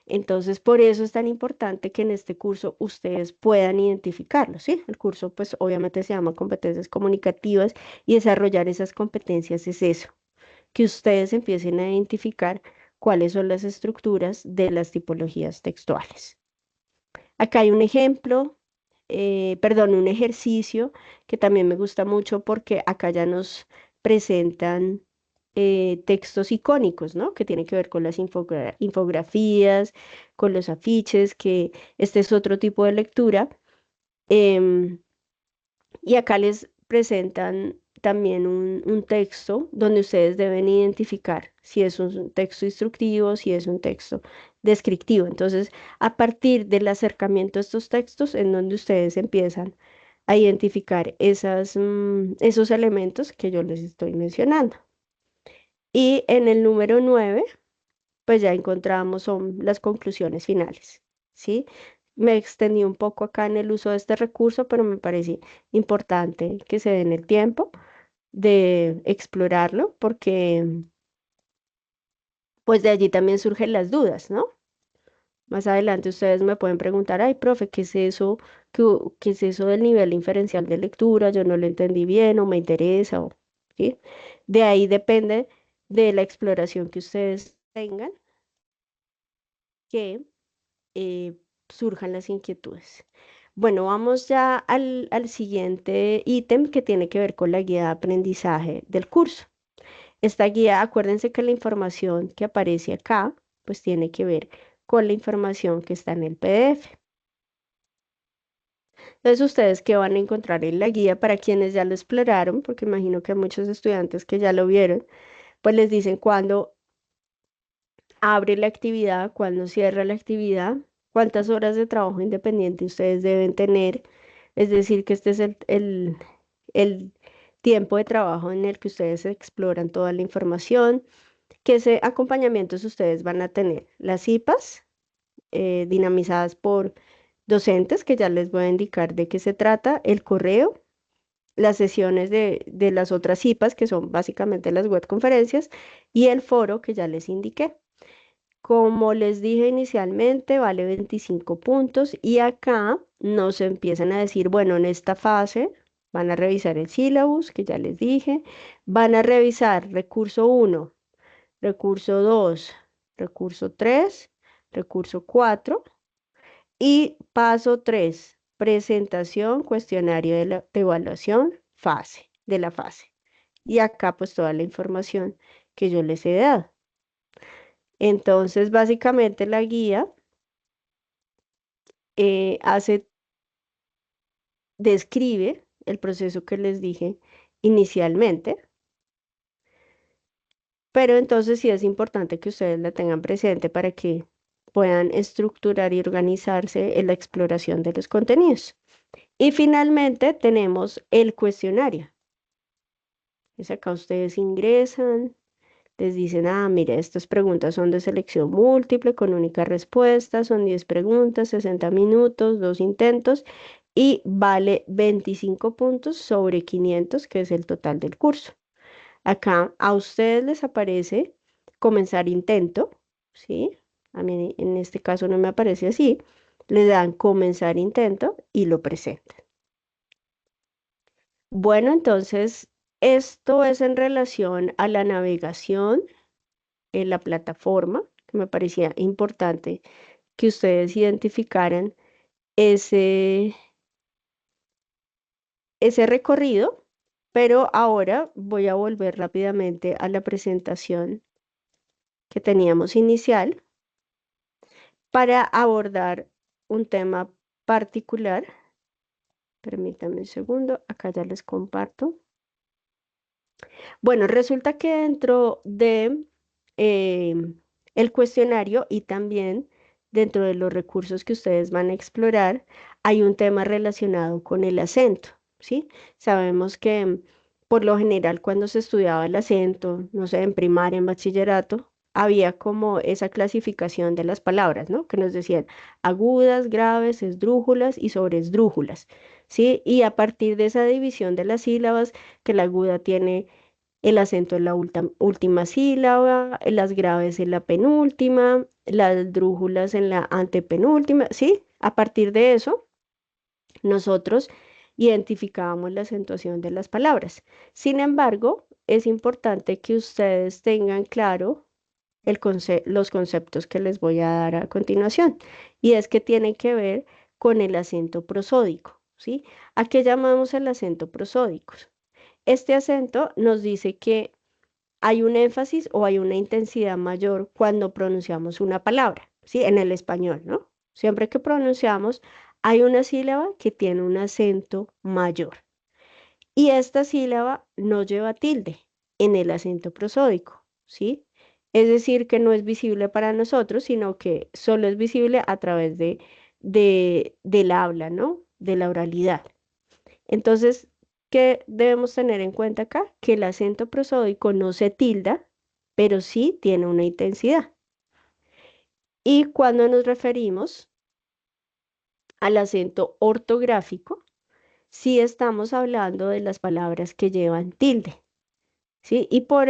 Speaker 2: Entonces, por eso es tan importante que en este curso ustedes puedan identificarlo, ¿sí? El curso, pues, obviamente se llama competencias comunicativas y desarrollar esas competencias es eso, que ustedes empiecen a identificar cuáles son las estructuras de las tipologías textuales. Acá hay un ejemplo, perdón, un ejercicio que también me gusta mucho porque acá ya nos presentan textos icónicos, ¿no? Que tienen que ver con las infografías, con los afiches, que este es otro tipo de lectura. Em, y acá les presentan también un texto donde ustedes deben identificar si es un texto instructivo, si es un texto descriptivo. Entonces, a partir del acercamiento a estos textos, en donde ustedes empiezan a identificar esos elementos que yo les estoy mencionando. Y en el número 9 pues ya encontramos son las conclusiones finales, ¿sí? Me extendí un poco acá en el uso de este recurso, pero me parece importante que se den el tiempo de explorarlo, porque pues de allí también surgen las dudas, ¿no? Más adelante ustedes me pueden preguntar, ay, profe, ¿qué es eso? ¿Qué es eso del nivel inferencial de lectura? Yo no lo entendí bien o me interesa, ¿sí? De ahí depende de la exploración que ustedes tengan que surjan las inquietudes. Bueno, vamos ya al siguiente ítem que tiene que ver con la guía de aprendizaje del curso. Esta guía, acuérdense que la información que aparece acá, pues tiene que ver con la información que está en el PDF. Entonces, ustedes que van a encontrar en la guía para quienes ya lo exploraron, porque imagino que hay muchos estudiantes que ya lo vieron, pues les dicen cuándo abre la actividad, cuándo cierra la actividad, cuántas horas de trabajo independiente ustedes deben tener. Es decir, que este es el tiempo de trabajo en el que ustedes exploran toda la información, qué acompañamientos ustedes van a tener. Las IPAs, dinamizadas por docentes, que ya les voy a indicar de qué se trata, el correo, las sesiones de las otras IPAs, que son básicamente las webconferencias, y el foro que ya les indiqué. Como les dije inicialmente, vale 25 puntos y acá nos empiezan a decir, bueno, en esta fase van a revisar el sílabus, que ya les dije, van a revisar recurso 1, recurso 2, recurso 3, recurso 4 y paso 3, presentación, cuestionario de evaluación, de la fase. Y acá pues toda la información que yo les he dado. Entonces, básicamente la guía describe el proceso que les dije inicialmente, pero entonces sí es importante que ustedes la tengan presente para que puedan estructurar y organizarse en la exploración de los contenidos. Y finalmente tenemos el cuestionario. Es acá ustedes ingresan, les dicen, mira, estas preguntas son de selección múltiple con única respuesta, son 10 preguntas, 60 minutos, 2 intentos y vale 25 puntos sobre 500, que es el total del curso. Acá a ustedes les aparece comenzar intento, ¿sí? A mí en este caso no me aparece así. Le dan comenzar intento y lo presentan. Bueno, entonces esto es en relación a la navegación en la plataforma, que me parecía importante que ustedes identificaran ese recorrido, pero ahora voy a volver rápidamente a la presentación que teníamos inicial para abordar un tema particular. Permítanme un segundo, acá ya les comparto. Bueno, resulta que dentro de el cuestionario y también dentro de los recursos que ustedes van a explorar, hay un tema relacionado con el acento, ¿sí? Sabemos que por lo general cuando se estudiaba el acento, no sé, en primaria, en bachillerato, había como esa clasificación de las palabras, ¿no? Que nos decían agudas, graves, esdrújulas y sobreesdrújulas, ¿sí? Y a partir de esa división de las sílabas, que la aguda tiene el acento en la última sílaba, las graves en la penúltima, las drújulas en la antepenúltima, ¿sí? A partir de eso, nosotros identificábamos la acentuación de las palabras. Sin embargo, es importante que ustedes tengan claro los conceptos que les voy a dar a continuación, y es que tienen que ver con el acento prosódico, ¿sí? ¿A qué llamamos el acento prosódico? Este acento nos dice que hay un énfasis o hay una intensidad mayor cuando pronunciamos una palabra, ¿sí? En el español, ¿no? Siempre que pronunciamos, hay una sílaba que tiene un acento mayor. Y esta sílaba no lleva tilde en el acento prosódico, ¿sí? Es decir, que no es visible para nosotros, sino que solo es visible a través del habla, ¿no? De la oralidad. Entonces, ¿qué debemos tener en cuenta acá? Que el acento prosódico no se tilda, pero sí tiene una intensidad. Y cuando nos referimos al acento ortográfico, sí estamos hablando de las palabras que llevan tilde, ¿sí? Y por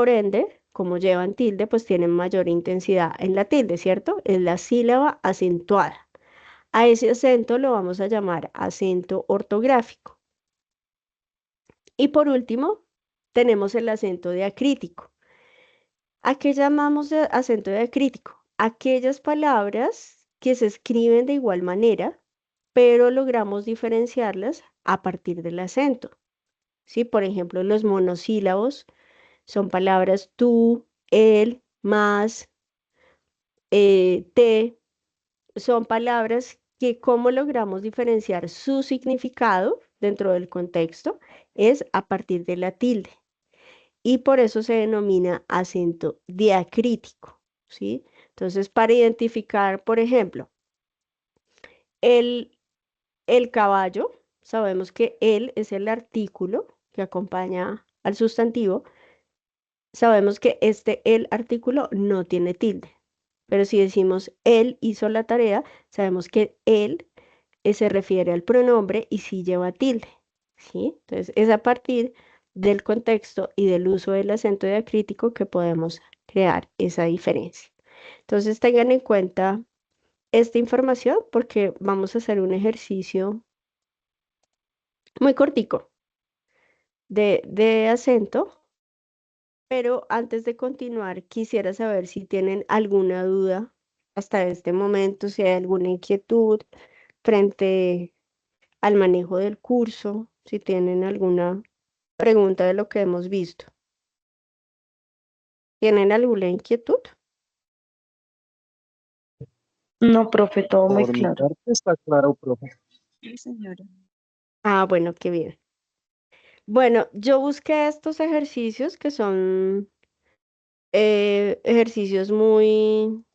Speaker 2: ende, como llevan tilde, pues tienen mayor intensidad en la tilde, ¿cierto? Es la sílaba acentuada. A ese acento lo vamos a llamar acento ortográfico. Y por último, tenemos el acento diacrítico. ¿A qué llamamos de acento diacrítico? Aquellas palabras que se escriben de igual manera, pero logramos diferenciarlas a partir del acento. ¿Sí? Por ejemplo, los monosílabos son palabras tú, él, más, te. Son palabras que cómo logramos diferenciar su significado dentro del contexto es a partir de la tilde. Y por eso se denomina acento diacrítico, ¿sí? Entonces, para identificar, por ejemplo, el caballo, sabemos que él es el artículo que acompaña al sustantivo. Sabemos que el artículo no tiene tilde, pero si decimos él hizo la tarea, sabemos que él se refiere al pronombre y sí lleva tilde, ¿sí? Entonces, es a partir del contexto y del uso del acento diacrítico que podemos crear esa diferencia. Entonces, tengan en cuenta esta información porque vamos a hacer un ejercicio muy cortico de acento Pero antes de continuar, quisiera saber si tienen alguna duda hasta este momento, si hay alguna inquietud frente al manejo del curso, si tienen alguna pregunta de lo que hemos visto. ¿Tienen alguna inquietud?
Speaker 1: No, profe, todo muy
Speaker 4: Por mi
Speaker 1: claro.
Speaker 4: parte está claro, profe.
Speaker 6: Sí, señora.
Speaker 2: Ah, bueno, qué bien. Bueno, yo busqué estos ejercicios que son ejercicios muy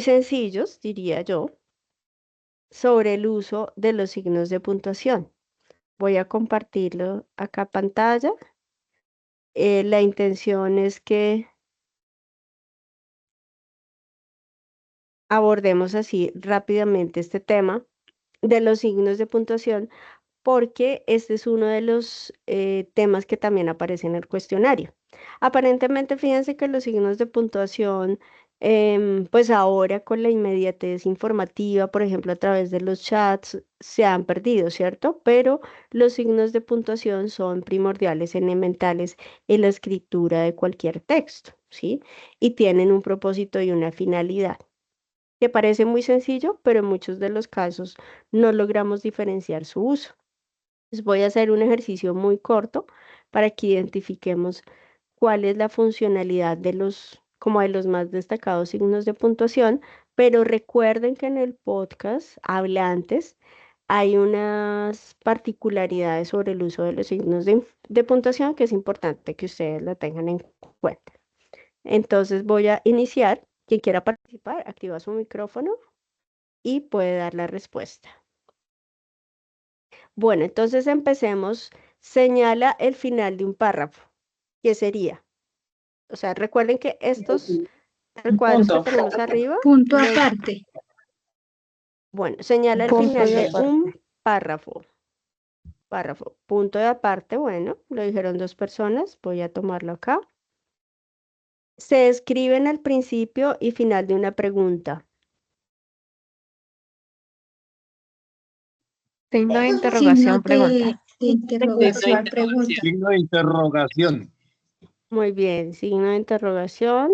Speaker 2: sencillos, diría yo, sobre el uso de los signos de puntuación. Voy a compartirlo acá en pantalla. La intención es que abordemos así rápidamente este tema de los signos de puntuación, porque este es uno de los temas que también aparece en el cuestionario. Aparentemente, fíjense que los signos de puntuación, pues ahora con la inmediatez informativa, por ejemplo, a través de los chats, se han perdido, ¿cierto? Pero los signos de puntuación son primordiales, elementales en la escritura de cualquier texto, ¿sí? Y tienen un propósito y una finalidad que parece muy sencillo, pero en muchos de los casos no logramos diferenciar su uso. Les voy a hacer un ejercicio muy corto para que identifiquemos cuál es la funcionalidad de como de los más destacados signos de puntuación, pero recuerden que en el podcast hablantes hay unas particularidades sobre el uso de los signos de puntuación que es importante que ustedes la tengan en cuenta. Entonces voy a iniciar. Quien quiera participar, activa su micrófono y puede dar la respuesta. Bueno, entonces empecemos. Señala el final de un párrafo. ¿Qué sería? O sea, recuerden que estos recuadros que tenemos arriba.
Speaker 6: Punto aparte.
Speaker 2: Bueno, señala el
Speaker 1: Punto
Speaker 2: final
Speaker 1: y
Speaker 2: de
Speaker 1: aparte.
Speaker 2: un párrafo. Párrafo. Punto de aparte. Bueno, lo dijeron dos personas. Voy a tomarlo acá. Se escriben al principio y final de una pregunta.
Speaker 7: Signo de
Speaker 6: Signo
Speaker 7: interrogación, pregunta.
Speaker 6: de interrogación, pregunta.
Speaker 4: Signo de interrogación.
Speaker 2: Muy bien, signo de interrogación.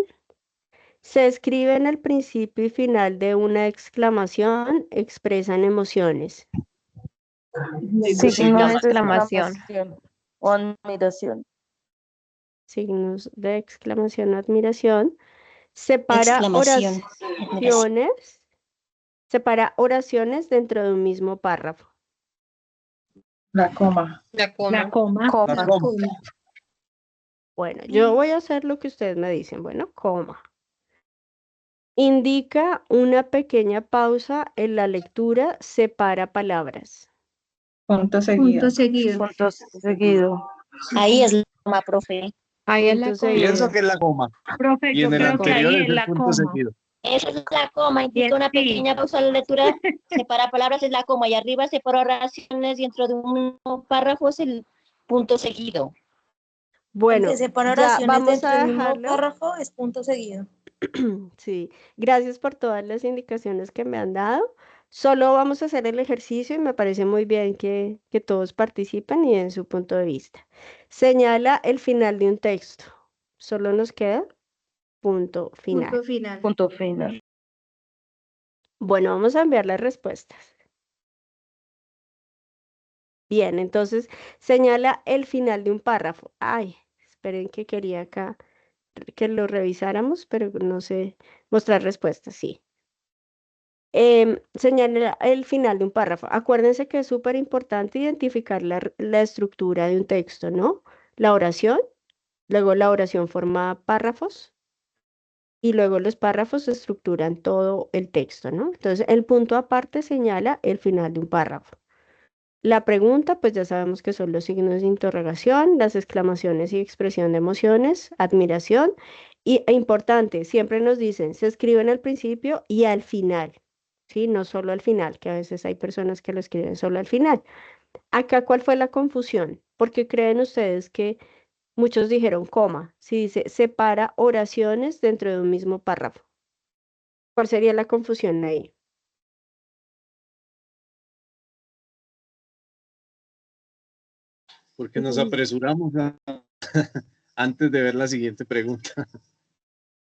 Speaker 2: Se escribe en el principio y final de una exclamación, expresan emociones.
Speaker 7: Signo de exclamación.
Speaker 1: O admiración.
Speaker 2: Signos de exclamación, admiración. Separa
Speaker 8: Exclamación.
Speaker 2: oraciones. Separa oraciones dentro de un mismo párrafo.
Speaker 5: La coma.
Speaker 6: La coma.
Speaker 1: Coma.
Speaker 6: La coma.
Speaker 2: Bueno, yo voy a hacer lo que ustedes me dicen. Bueno, coma. Indica una pequeña pausa en la lectura, separa palabras.
Speaker 5: Punto seguido.
Speaker 6: Punto seguido.
Speaker 1: Punto seguido.
Speaker 8: Ahí es la coma, profe.
Speaker 7: Ahí es
Speaker 2: Punto
Speaker 7: la
Speaker 2: seguido.
Speaker 4: Pienso que es la coma.
Speaker 6: Profe,
Speaker 4: Y
Speaker 6: yo
Speaker 4: en el
Speaker 6: creo que
Speaker 4: anterior
Speaker 6: ahí
Speaker 4: es
Speaker 6: es
Speaker 4: el
Speaker 6: la
Speaker 4: punto
Speaker 6: coma.
Speaker 4: seguido.
Speaker 8: Esa es la coma, indica
Speaker 6: Bien,
Speaker 8: una
Speaker 6: sí.
Speaker 8: pequeña pausa en la lectura, separa palabras es la coma y arriba separa oraciones y dentro de un párrafo es el punto seguido.
Speaker 2: Bueno,
Speaker 9: El que separa
Speaker 2: ya
Speaker 9: oraciones
Speaker 2: vamos
Speaker 9: dentro
Speaker 2: a
Speaker 9: del mismo
Speaker 2: dejarlo.
Speaker 9: párrafo es punto seguido.
Speaker 2: Sí, gracias por todas las indicaciones que me han dado. Solo vamos a hacer el ejercicio y me parece muy bien que todos participen y den su punto de vista. Señala el final de un texto. Solo nos queda punto final.
Speaker 6: Punto final.
Speaker 1: Punto final.
Speaker 2: Bueno, vamos a enviar las respuestas. Bien, entonces señala el final de un párrafo. Ay, esperen que quería acá que lo revisáramos, pero no sé mostrar respuestas, sí. Señala el final de un párrafo. Acuérdense que es súper importante identificar la estructura de un texto, ¿no? La oración, luego la oración forma párrafos y luego los párrafos estructuran todo el texto, ¿no? Entonces, el punto aparte señala el final de un párrafo. La pregunta, pues ya sabemos que son los signos de interrogación, las exclamaciones y expresión de emociones, admiración. E importante, siempre nos dicen, se escriben al principio y al final, ¿sí? No solo al final, que a veces hay personas que lo escriben solo al final. Acá, ¿cuál fue la confusión? Porque creen ustedes que muchos dijeron coma, si dice separa oraciones dentro de un mismo párrafo. ¿Cuál sería la confusión ahí?
Speaker 4: porque nos apresuramos antes de ver la siguiente pregunta.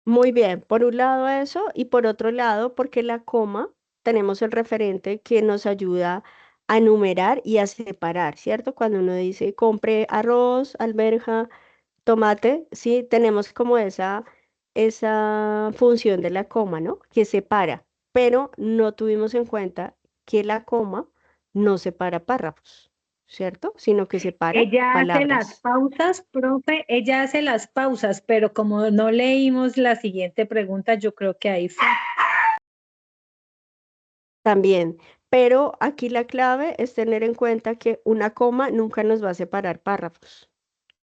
Speaker 2: Muy bien, por un lado eso y por otro lado porque la coma tenemos el referente que nos ayuda a numerar y a separar, ¿cierto? Cuando uno dice compre arroz, alberja, tomate, sí, tenemos como esa función de la coma, ¿no? Que separa, pero no tuvimos en cuenta que la coma no separa párrafos, ¿cierto? Sino que separa
Speaker 6: Ella hace las
Speaker 2: palabras.
Speaker 6: pausas, profe, ella hace las pausas, pero como no leímos la siguiente pregunta, yo creo que ahí fue.
Speaker 2: También, pero aquí la clave es tener en cuenta que una coma nunca nos va a separar párrafos,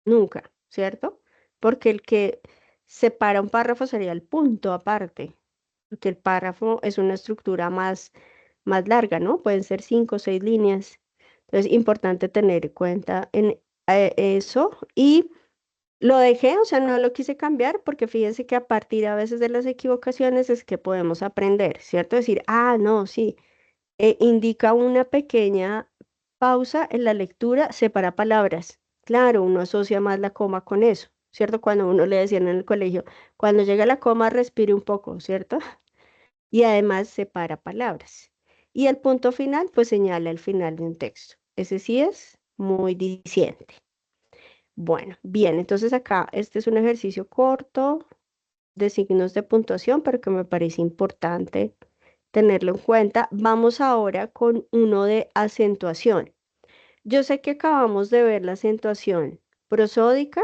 Speaker 2: nunca, ¿cierto? Porque el que separa un párrafo sería el punto aparte, porque el párrafo es una estructura más larga, ¿no? Pueden ser 5 o 6 líneas. Entonces, importante tener en cuenta eso. Y lo dejé, o sea, no lo quise cambiar porque fíjense que a partir a veces de las equivocaciones es que podemos aprender, ¿cierto? Decir, ah, no, sí, indica una pequeña pausa en la lectura, separa palabras. Claro, uno asocia más la coma con eso, ¿cierto? Cuando uno le decían en el colegio, cuando llega la coma, respire un poco, ¿cierto? Y además separa palabras. Y el punto final, pues señala el final de un texto. Ese sí es muy diciente. Bueno, bien, entonces acá este es un ejercicio corto de signos de puntuación, pero que me parece importante tenerlo en cuenta. Vamos ahora con uno de acentuación. Yo sé que acabamos de ver la acentuación prosódica,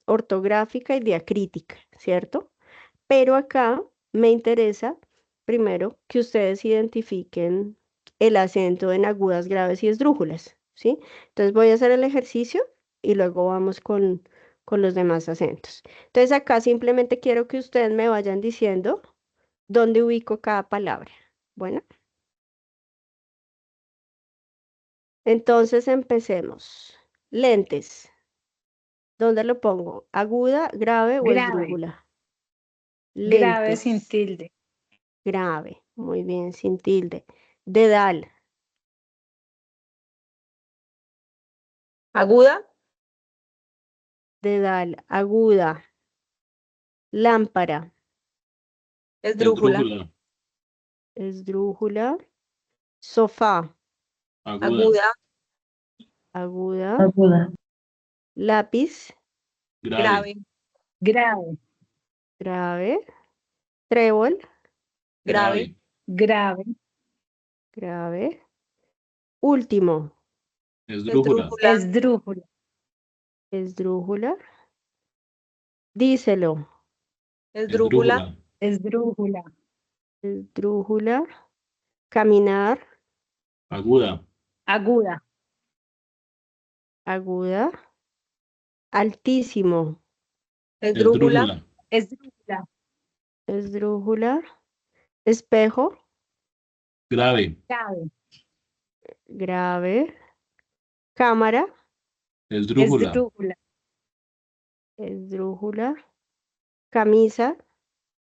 Speaker 2: ortográfica y diacrítica, ¿cierto? Pero acá me interesa primero que ustedes identifiquen el acento en agudas, graves y esdrújulas, ¿sí? Entonces voy a hacer el ejercicio y luego vamos con los demás acentos. Entonces acá simplemente quiero que ustedes me vayan diciendo dónde ubico cada palabra. Bueno, entonces empecemos. Lentes. ¿Dónde lo pongo? ¿Aguda, grave o
Speaker 6: Grave,
Speaker 2: esdrújula?
Speaker 6: grave sin
Speaker 2: Lentes.
Speaker 6: tilde.
Speaker 2: Grave. Muy bien, sin tilde. Dedal.
Speaker 5: Aguda,
Speaker 2: Dedal. Aguda. Lámpara.
Speaker 5: esdrújula,
Speaker 2: Esdrújula. Sofá.
Speaker 5: aguda,
Speaker 2: Aguda.
Speaker 1: Aguda.
Speaker 2: Lápiz.
Speaker 5: grave,
Speaker 6: Grave,
Speaker 2: Grave. Trébol.
Speaker 5: grave,
Speaker 6: grave,
Speaker 2: Grave. Último.
Speaker 5: esdrújula,
Speaker 6: esdrújula,
Speaker 2: Esdrújula. Díselo.
Speaker 5: esdrújula,
Speaker 6: esdrújula,
Speaker 2: Esdrújula. Caminar.
Speaker 5: aguda,
Speaker 6: aguda,
Speaker 2: Aguda. Altísimo.
Speaker 5: esdrújula,
Speaker 6: esdrújula,
Speaker 2: Esdrújula. Espejo.
Speaker 5: grave,
Speaker 6: grave,
Speaker 2: Grave. Cámara.
Speaker 5: esdrújula,
Speaker 6: esdrújula,
Speaker 2: Esdrújula. Camisa.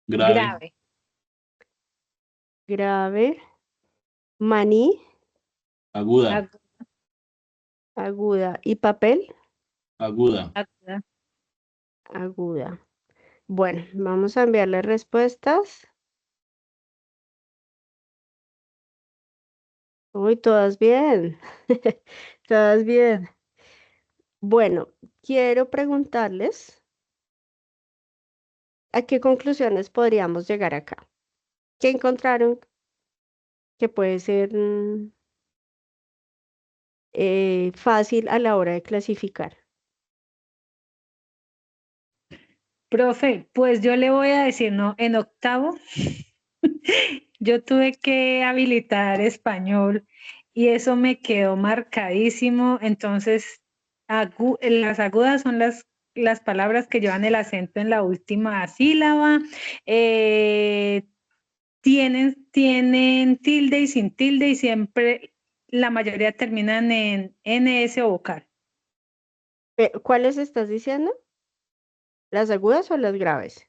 Speaker 5: grave,
Speaker 2: Grave. Maní.
Speaker 5: aguda,
Speaker 6: aguda,
Speaker 2: Aguda. ¿Y papel?
Speaker 5: aguda,
Speaker 6: aguda.
Speaker 2: Aguda. Bueno, vamos a enviarle respuestas. Uy, todas bien. Todas bien. Bueno, quiero preguntarles a qué conclusiones podríamos llegar acá. ¿Qué encontraron que puede ser fácil a la hora de clasificar?
Speaker 6: Profe, pues yo le voy a decir, ¿no? En octavo, yo tuve que habilitar español y eso me quedó marcadísimo. Entonces, las agudas son las palabras que llevan el acento en la última sílaba. Tienen tilde y sin tilde y siempre la mayoría terminan en NS o vocal.
Speaker 2: ¿Cuáles estás diciendo? ¿Las agudas o las graves?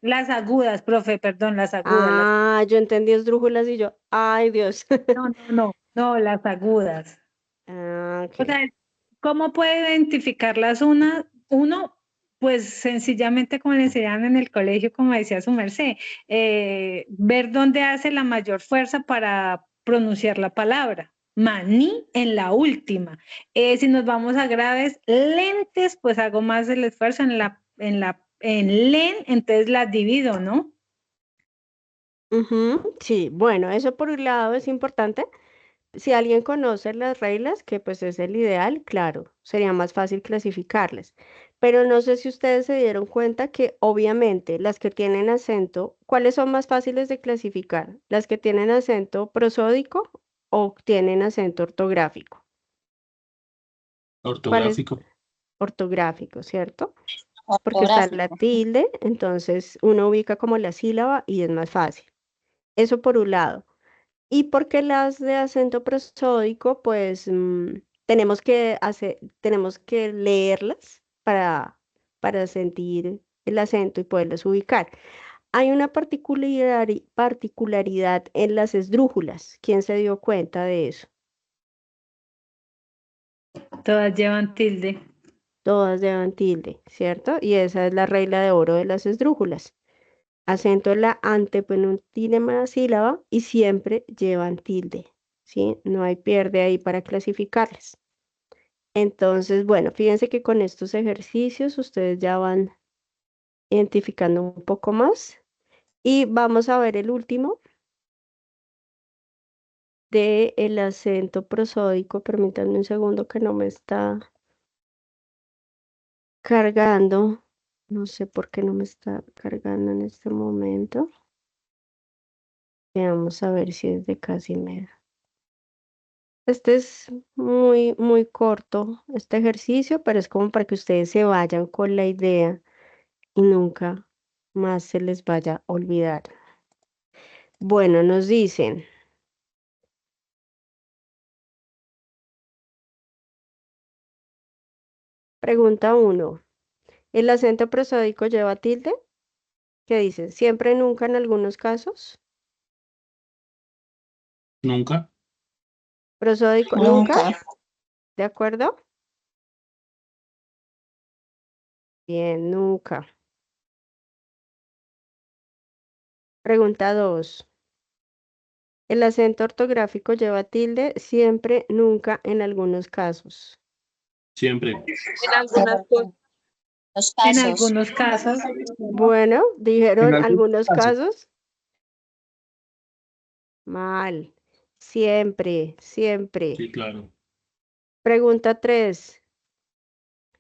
Speaker 6: Las agudas, profe, perdón, las agudas.
Speaker 2: Ah, yo entendí esdrújulas y yo, ay Dios.
Speaker 6: No, las agudas.
Speaker 2: Ah,
Speaker 6: O
Speaker 2: ok.
Speaker 6: sea, ¿Cómo puede identificarlas uno? Pues sencillamente como le enseñaban en el colegio, como decía su merced, ver dónde hace la mayor fuerza para pronunciar la palabra. Maní en la última. Si nos vamos a graves, lentes, pues hago más el esfuerzo en len, entonces las divido, ¿no?
Speaker 2: Sí, bueno, eso por un lado es importante. Si alguien conoce las reglas, que pues es el ideal, claro, sería más fácil clasificarlas. Pero no sé si ustedes se dieron cuenta que obviamente las que tienen acento, ¿cuáles son más fáciles de clasificar? ¿Las que tienen acento prosódico o tienen acento ortográfico? ¿Cuál es
Speaker 5: Ortográfico.
Speaker 2: ortográfico, cierto? Porque está la
Speaker 8: Ortográfico.
Speaker 2: tilde, entonces uno ubica como la sílaba y es más fácil. Eso por un lado. Y porque las de acento prosódico, pues tenemos que leerlas para sentir el acento y poderlas ubicar. Hay una particularidad en las esdrújulas. ¿Quién se dio cuenta de eso?
Speaker 6: Todas llevan tilde.
Speaker 2: Todas llevan tilde, ¿cierto? Y esa es la regla de oro de las esdrújulas. Acento en la antepenúltima sílaba y siempre llevan tilde, ¿sí? No hay pierde ahí para clasificarlas. Entonces, bueno, fíjense que con estos ejercicios ustedes ya van identificando un poco más. Y vamos a ver el último de el acento prosódico. Permítanme un segundo que no me está cargando. No sé por qué no me está cargando en este momento. Vamos a ver si es de Casimiro. Este es muy, muy corto, este ejercicio, pero es como para que ustedes se vayan con la idea y nunca más se les vaya a olvidar. Bueno, nos dicen, pregunta 1, ¿el acento prosódico lleva tilde? ¿Qué dicen? ¿Siempre, nunca en algunos casos?
Speaker 5: Nunca.
Speaker 2: ¿Prosódico nunca?
Speaker 8: Nunca.
Speaker 2: ¿De acuerdo? Bien, nunca. Pregunta 2, ¿el acento ortográfico lleva tilde? Siempre, nunca en algunos casos.
Speaker 5: Siempre.
Speaker 7: En algunas cosas.
Speaker 8: Los
Speaker 6: En
Speaker 8: casos.
Speaker 6: algunos casos,
Speaker 2: Bueno,
Speaker 4: En
Speaker 2: dijeron
Speaker 4: algunos
Speaker 2: algunos
Speaker 4: casos.
Speaker 2: casos. Mal. Siempre, siempre.
Speaker 5: Sí, claro.
Speaker 2: Pregunta 3.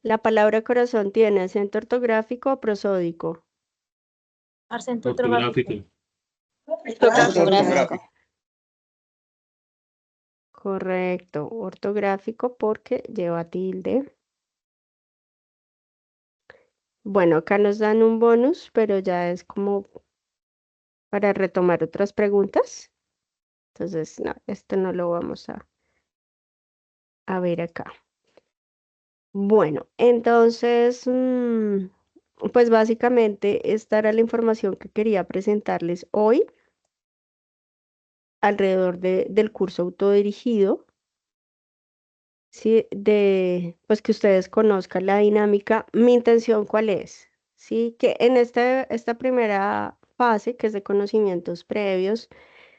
Speaker 2: ¿La palabra corazón tiene acento ortográfico o prosódico?
Speaker 8: Acento
Speaker 5: Ortográfico.
Speaker 8: ortográfico.
Speaker 2: Correcto, ortográfico porque lleva tilde. Bueno, acá nos dan un bonus, pero ya es como para retomar otras preguntas. Entonces, no, esto no lo vamos a ver acá. Bueno, entonces, pues básicamente esta era la información que quería presentarles hoy alrededor del curso autodirigido, ¿sí? Pues que ustedes conozcan la dinámica. Mi intención, ¿cuál es? Sí, que en esta primera fase, que es de conocimientos previos,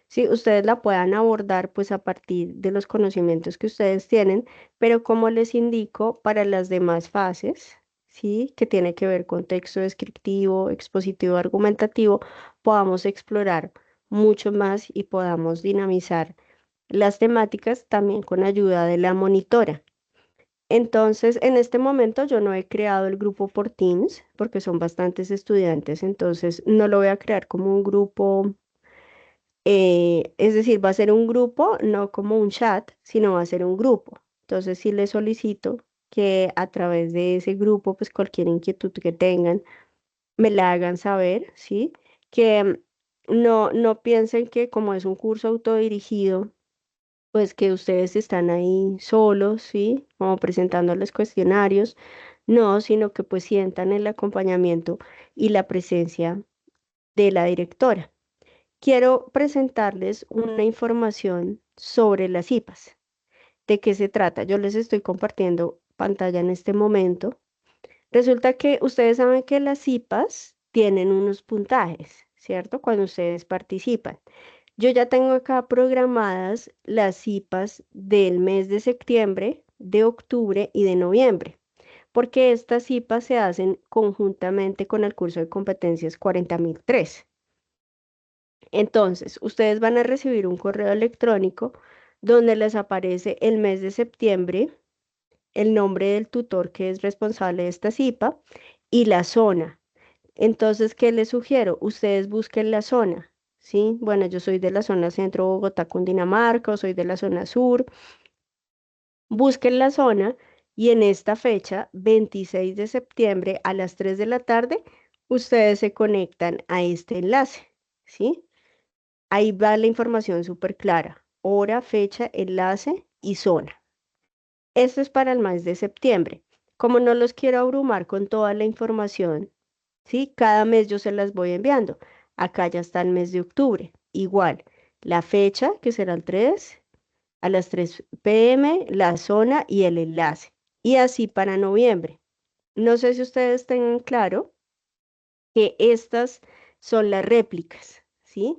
Speaker 2: sí, ustedes la puedan abordar pues a partir de los conocimientos que ustedes tienen, pero como les indico, para las demás fases, sí, que tiene que ver con texto descriptivo, expositivo, argumentativo, podamos explorar mucho más y podamos dinamizar las temáticas también con ayuda de la monitora. Entonces, en este momento yo no he creado el grupo por Teams porque son bastantes estudiantes, entonces no lo voy a crear como un grupo, es decir, va a ser un grupo, no como un chat, sino va a ser un grupo. Entonces, sí les solicito que a través de ese grupo, pues cualquier inquietud que tengan, me la hagan saber, ¿sí? Que no piensen que como es un curso autodirigido, pues que ustedes están ahí solos, ¿sí? Como presentando los cuestionarios, no, sino que pues sientan el acompañamiento y la presencia de la directora. Quiero presentarles una información sobre las IPAs. ¿De qué se trata? Yo les estoy compartiendo pantalla en este momento. Resulta que ustedes saben que las IPAs tienen unos puntajes, ¿cierto? Cuando ustedes participan. Yo ya tengo acá programadas las IPAs del mes de septiembre, de octubre y de noviembre, porque estas IPAs se hacen conjuntamente con el curso de competencias 40.003. Entonces, ustedes van a recibir un correo electrónico donde les aparece el mes de septiembre, el nombre del tutor que es responsable de esta IPA y la zona. Entonces, ¿qué les sugiero? Ustedes busquen la zona, ¿sí? Bueno, yo soy de la zona centro Bogotá, Cundinamarca, o soy de la zona sur. Busquen la zona y en esta fecha, 26 de septiembre a las 3 de la tarde, ustedes se conectan a este enlace, ¿sí? Ahí va la información súper clara, hora, fecha, enlace y zona. Esto es para el mes de septiembre. Como no los quiero abrumar con toda la información, ¿sí? Cada mes yo se las voy enviando. Acá ya está el mes de octubre. Igual, la fecha, que será el 3, a las 3 p.m., la zona y el enlace. Y así para noviembre. No sé si ustedes tengan claro que estas son las réplicas, ¿sí?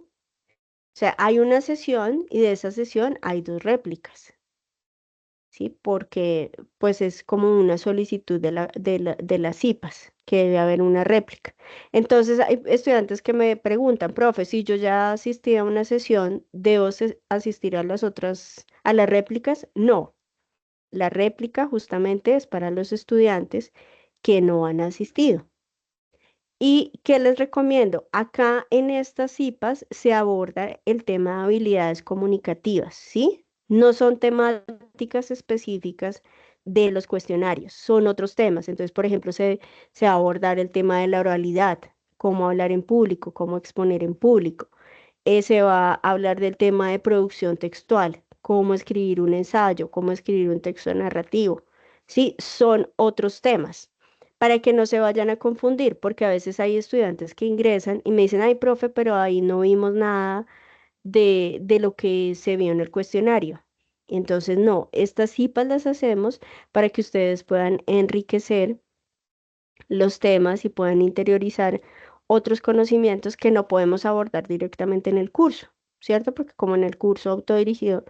Speaker 2: O sea, hay una sesión y de esa sesión hay 2 réplicas, ¿sí? Porque pues es como una solicitud de las IPAs, que debe haber una réplica. Entonces, hay estudiantes que me preguntan, profe, si yo ya asistí a una sesión, ¿debo asistir a las otras, a las réplicas? No, la réplica justamente es para los estudiantes que no han asistido. ¿Y qué les recomiendo? Acá en estas IPAs se aborda el tema de habilidades comunicativas, ¿sí? No son temáticas específicas de los cuestionarios, son otros temas. Entonces, por ejemplo, se va a abordar el tema de la oralidad, cómo hablar en público, cómo exponer en público. Se va a hablar del tema de producción textual, cómo escribir un ensayo, cómo escribir un texto narrativo, ¿sí? Son otros temas para que no se vayan a confundir, porque a veces hay estudiantes que ingresan y me dicen, ay, profe, pero ahí no vimos nada de lo que se vio en el cuestionario. Entonces, no, estas CIPAs las hacemos para que ustedes puedan enriquecer los temas y puedan interiorizar otros conocimientos que no podemos abordar directamente en el curso, ¿cierto? Porque como en el curso autodirigido,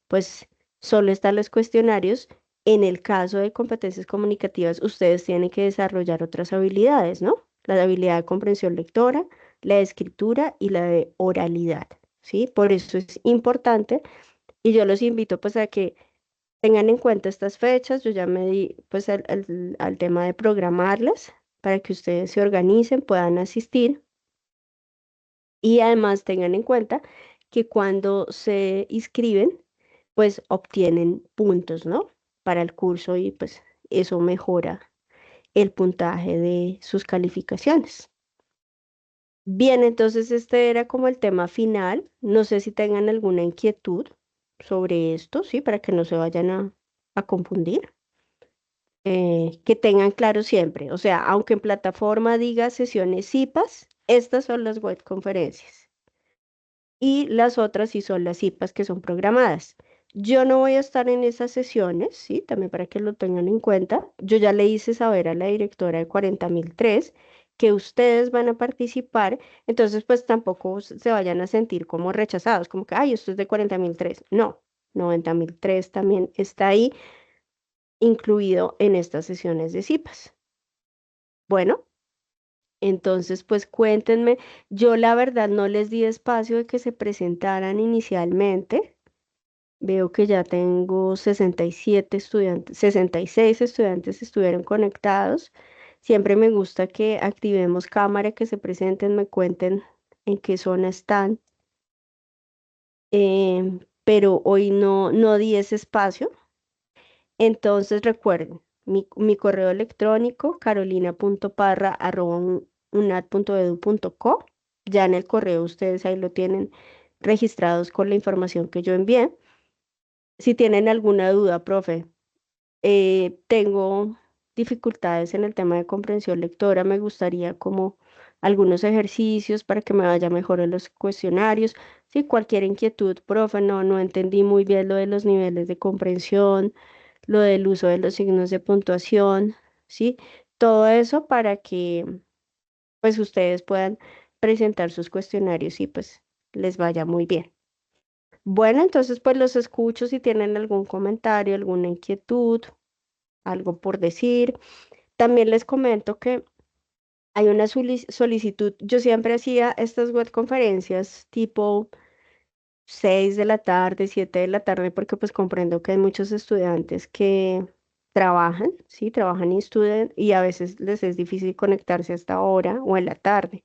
Speaker 2: pues solo están los cuestionarios. En el caso de competencias comunicativas, ustedes tienen que desarrollar otras habilidades, ¿no? La habilidad de comprensión lectora, la de escritura y la de oralidad, ¿sí? Por eso es importante y yo los invito pues a que tengan en cuenta estas fechas. Yo ya me di pues al tema de programarlas para que ustedes se organicen, puedan asistir y además tengan en cuenta que cuando se inscriben, pues obtienen puntos, ¿no? Para el curso y pues eso mejora el puntaje de sus calificaciones. Bien, entonces este era como el tema final. No sé si tengan alguna inquietud sobre esto, ¿sí? Para que no se vayan a confundir. Que tengan claro siempre, o sea, aunque en plataforma diga sesiones IPAs, estas son las web conferencias y las otras sí son las IPAs que son programadas. Yo no voy a estar en esas sesiones, ¿sí? También para que lo tengan en cuenta. Yo ya le hice saber a la directora de 40.003 que ustedes van a participar, entonces pues tampoco se vayan a sentir como rechazados, como que, ay, esto es de 40.003. No, 90.003 también está ahí incluido en estas sesiones de CIPAS. Bueno, entonces pues cuéntenme, yo la verdad no les di espacio de que se presentaran inicialmente. Veo que ya tengo 67 estudiantes, 66 estudiantes estuvieron conectados. Siempre me gusta que activemos cámara, que se presenten, me cuenten en qué zona están. Pero hoy no di ese espacio. Entonces recuerden, mi correo electrónico carolina.parra@unad.edu.co. Ya en el correo ustedes ahí lo tienen registrados con la información que yo envié. Si tienen alguna duda, profe, tengo dificultades en el tema de comprensión lectora, me gustaría como algunos ejercicios para que me vaya mejor en los cuestionarios. Si cualquier inquietud, profe, no entendí muy bien lo de los niveles de comprensión, lo del uso de los signos de puntuación, ¿sí? Todo eso para que pues ustedes puedan presentar sus cuestionarios y pues les vaya muy bien. Bueno, entonces pues los escucho si tienen algún comentario, alguna inquietud, algo por decir. También les comento que hay una solicitud. Yo siempre hacía estas web conferencias tipo 6 de la tarde, 7 de la tarde, porque pues comprendo que hay muchos estudiantes que trabajan, ¿sí? Trabajan y estudian y a veces les es difícil conectarse hasta ahora o en la tarde.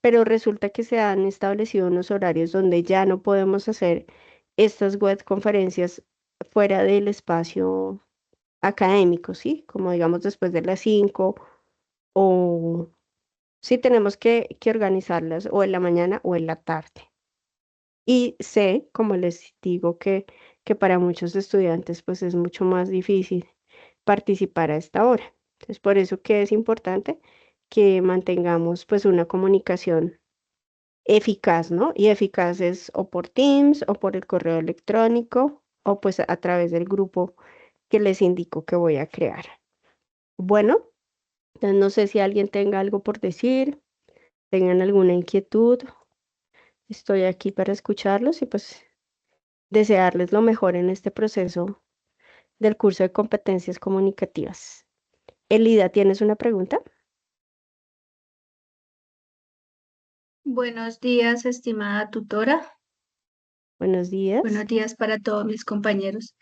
Speaker 2: Pero resulta que se han establecido unos horarios donde ya no podemos hacer estas web conferencias fuera del espacio académico, ¿sí? Como digamos después de las 5 o sí tenemos que organizarlas o en la mañana o en la tarde. Y sé, como les digo, que para muchos estudiantes pues es mucho más difícil participar a esta hora. Entonces, por eso que es importante que mantengamos pues una comunicación eficaz, ¿no? Y eficaz es o por Teams o por el correo electrónico o pues a través del grupo que les indico que voy a crear. Bueno, entonces no sé si alguien tenga algo por decir, tengan alguna inquietud. Estoy aquí para escucharlos y pues desearles lo mejor en este proceso del curso de competencias comunicativas. Elida, ¿tienes una pregunta?
Speaker 9: Buenos días, estimada tutora.
Speaker 2: Buenos días.
Speaker 9: Buenos días para todos mis compañeros.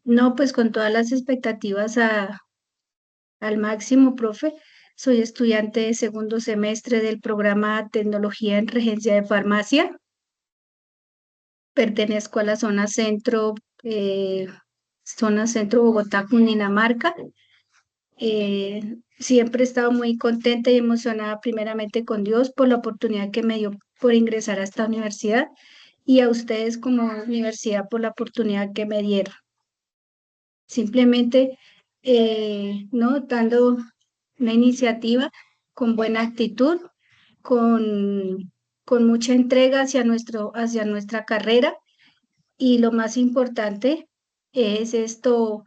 Speaker 9: No, pues con todas las expectativas al máximo, profe. Soy estudiante de segundo semestre del programa Tecnología en Regencia de Farmacia. Pertenezco a la zona centro Bogotá, Cundinamarca. Siempre he estado muy contenta y emocionada primeramente con Dios por la oportunidad que me dio por ingresar a esta universidad y a ustedes como universidad por la oportunidad que me dieron. Simplemente, ¿no? Dando una iniciativa con buena actitud, con mucha entrega hacia nuestra carrera y lo más importante es esto,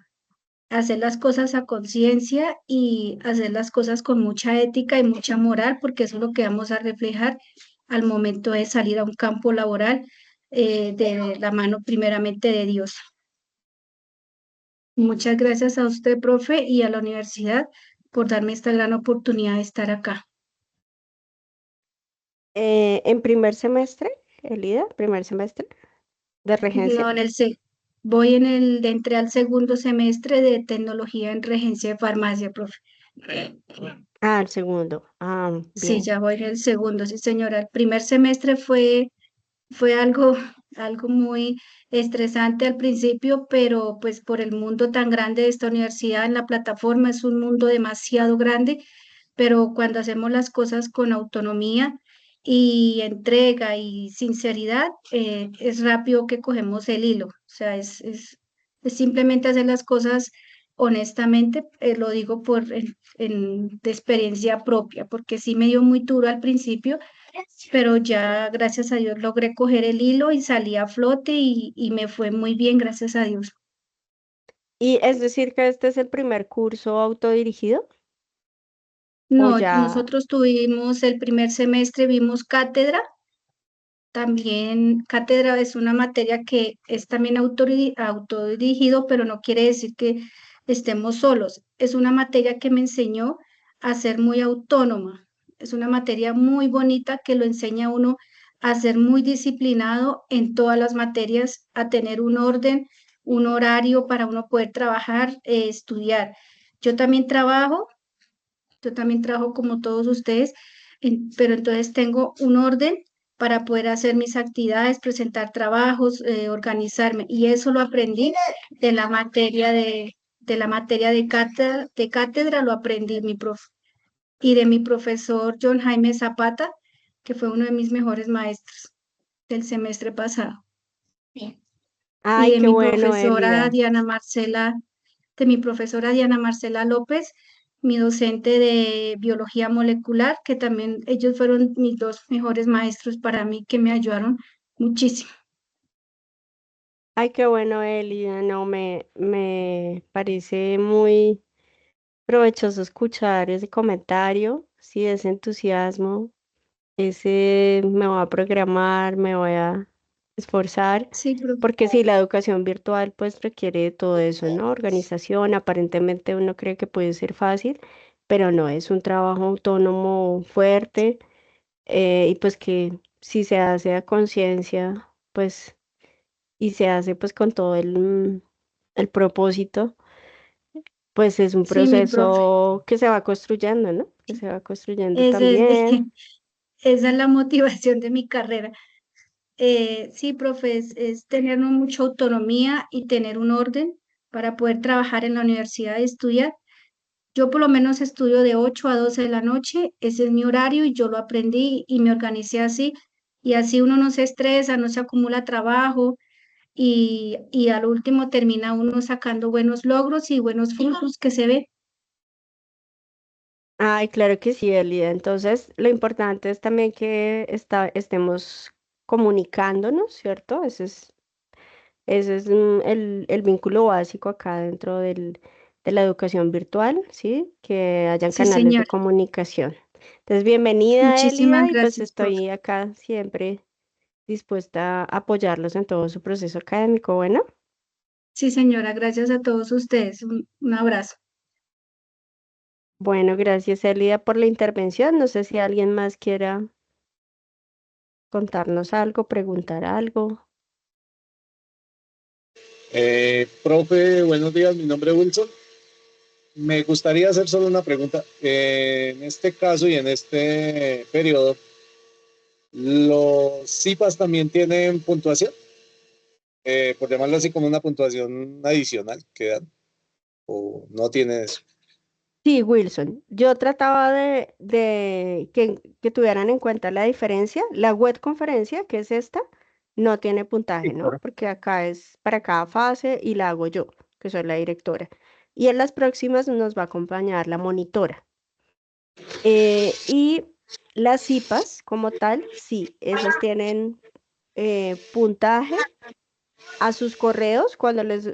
Speaker 9: hacer las cosas a conciencia y hacer las cosas con mucha ética y mucha moral, porque eso es lo que vamos a reflejar al momento de salir a un campo laboral de la mano primeramente de Dios. Muchas gracias a usted, profe, y a la universidad por darme esta gran oportunidad de estar acá.
Speaker 2: En primer semestre, Elida, primer semestre de regencia.
Speaker 9: No, entré al segundo semestre de tecnología en regencia de farmacia, profe.
Speaker 2: Ah, el segundo. Ah,
Speaker 9: Sí,
Speaker 2: bien.
Speaker 9: ya voy en el segundo, sí, señora. El primer semestre fue algo muy estresante al principio, pero pues por el mundo tan grande de esta universidad en la plataforma, es un mundo demasiado grande, pero cuando hacemos las cosas con autonomía y entrega y sinceridad, es rápido que cogemos el hilo. O sea, es simplemente hacer las cosas honestamente, lo digo de experiencia propia, porque sí me dio muy duro al principio, pero ya gracias a Dios logré coger el hilo y salí a flote y me fue muy bien, gracias a Dios.
Speaker 2: Y es decir que este es el primer curso autodirigido o
Speaker 9: No,
Speaker 2: ya.
Speaker 9: nosotros tuvimos el primer semestre, vimos cátedra. También cátedra es una materia que es también autodirigido, pero no quiere decir que estemos solos. Es una materia que me enseñó a ser muy autónoma. Es una materia muy bonita que lo enseña a uno a ser muy disciplinado en todas las materias, a tener un orden, un horario para uno poder trabajar, estudiar. Yo también trabajo, yo también trabajo como todos ustedes, pero entonces tengo un orden para poder hacer mis actividades, presentar trabajos, organizarme. Y eso lo aprendí de la materia de cátedra, lo aprendí mi profe. Y de mi profesor John Jaime Zapata, que fue uno de mis mejores maestros del semestre pasado. Y
Speaker 2: Ay,
Speaker 9: de
Speaker 2: qué
Speaker 9: mi
Speaker 2: bueno,
Speaker 9: profesora
Speaker 2: Elida.
Speaker 9: Diana Marcela, de mi profesora Diana Marcela López, mi docente de biología molecular, que también ellos fueron mis dos mejores maestros para mí, que me ayudaron muchísimo.
Speaker 2: Ay, qué bueno, Elida. No, me parece muy provechoso escuchar ese comentario, sí, ese entusiasmo, ese me voy a programar, me voy a esforzar,
Speaker 9: Sí, profe.
Speaker 2: porque sí, la educación virtual pues requiere de todo eso, ¿no? Organización, aparentemente uno cree que puede ser fácil, pero no, es un trabajo autónomo fuerte, y pues que si se hace a conciencia, pues, y se hace pues con todo el propósito, pues es un
Speaker 9: Sí, mi profe.
Speaker 2: proceso que se va construyendo, ¿no? Que se va construyendo
Speaker 9: Ese es
Speaker 2: también.
Speaker 9: esa es la motivación de mi carrera. Sí, profe, es tener mucha autonomía y tener un orden para poder trabajar en la universidad y estudiar. Yo por lo menos estudio de 8 a 12 de la noche, ese es mi horario y yo lo aprendí y me organicé así. Y así uno no se estresa, no se acumula trabajo y al último termina uno sacando buenos logros y buenos frutos que se ve.
Speaker 2: Ay, claro que sí, Elida. Entonces, lo importante es también que estemos comunicándonos, ¿cierto? Ese es el vínculo básico acá dentro de la educación virtual, ¿sí? Que hayan
Speaker 9: Sí,
Speaker 2: canales de
Speaker 9: señor.
Speaker 2: comunicación. Entonces, bienvenida,
Speaker 9: Muchísimas
Speaker 2: Elida, y pues
Speaker 9: gracias, profe.
Speaker 2: estoy acá siempre dispuesta a apoyarlos en todo su proceso académico. Bueno.
Speaker 9: Sí, señora, gracias a todos ustedes. Un abrazo.
Speaker 2: Bueno, gracias Elida por la intervención. No sé si alguien más quiera contarnos algo, preguntar algo.
Speaker 4: Profe, buenos días, mi nombre es Wilson. Me gustaría hacer solo una pregunta. En este caso y en este periodo, ¿los CIPAS también tienen puntuación? Por llamarlo así, como una puntuación adicional que dan, o no tienen eso.
Speaker 2: Sí, Wilson, yo trataba de que tuvieran en cuenta la diferencia. La web conferencia, que es esta, no tiene
Speaker 4: Sí,
Speaker 2: puntaje, ¿no?
Speaker 4: claro.
Speaker 2: Porque acá es para cada fase y la hago yo, que soy la directora. Y en las próximas nos va a acompañar la monitora. Y las CIPAS como tal, sí, esas tienen puntaje a sus correos. Cuando les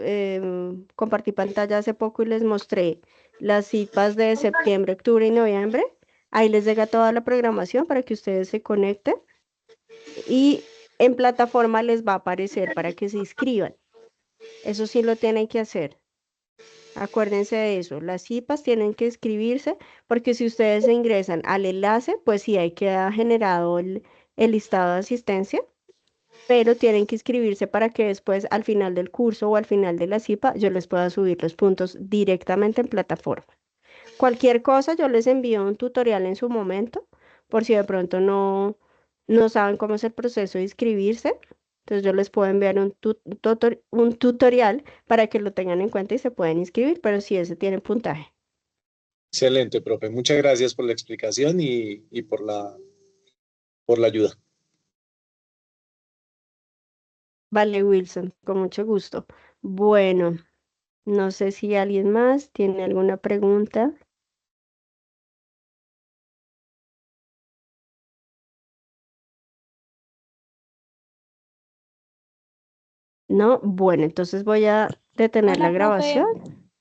Speaker 2: compartí pantalla hace poco y les mostré las citas de septiembre, octubre y noviembre, ahí les llega toda la programación para que ustedes se conecten y en plataforma les va a aparecer para que se inscriban. Eso sí lo tienen que hacer. Acuérdense de eso, las cipas tienen que inscribirse porque si ustedes se ingresan al enlace, pues sí, ahí queda generado el listado de asistencia, pero tienen que inscribirse para que después al final del curso o al final de la CIPA yo les pueda subir los puntos directamente en plataforma. Cualquier cosa yo les envío un tutorial en su momento, por si de pronto no saben cómo es el proceso de inscribirse. Entonces yo les puedo enviar un tutorial para que lo tengan en cuenta y se pueden inscribir, pero si ese tiene puntaje.
Speaker 4: Excelente, profe. Muchas gracias por la explicación y por la ayuda.
Speaker 2: Vale, Wilson, con mucho gusto. Bueno, no sé si alguien más tiene alguna pregunta. No, bueno, entonces voy a detener la
Speaker 8: Hola, profe.
Speaker 2: grabación.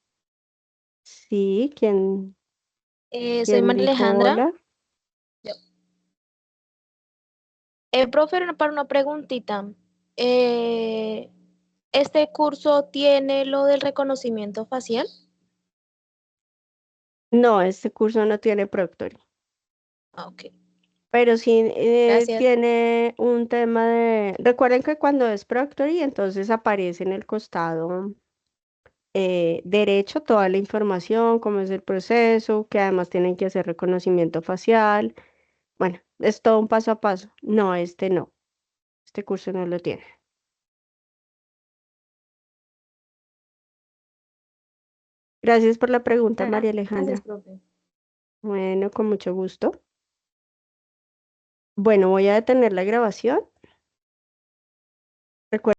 Speaker 2: Sí,
Speaker 8: Soy
Speaker 2: ¿quién
Speaker 8: María
Speaker 2: dijo
Speaker 8: Alejandra.
Speaker 2: hola?
Speaker 8: Yo. Profe, para una preguntita. Eh, ¿Este curso tiene lo del reconocimiento facial?
Speaker 2: No, este curso no tiene Proctoring,
Speaker 8: Ah, ok,
Speaker 2: pero sí
Speaker 8: gracias.
Speaker 2: tiene un tema de... Recuerden que cuando es Proctoring, entonces aparece en el costado derecho toda la información, cómo es el proceso, que además tienen que hacer reconocimiento facial. Bueno, es todo un paso a paso. No, este no. Este curso no lo tiene. Gracias por la pregunta, María
Speaker 8: Gracias,
Speaker 2: Alejandra.
Speaker 8: profe.
Speaker 2: Bueno, con mucho gusto. Bueno, voy a detener la grabación. Recuerden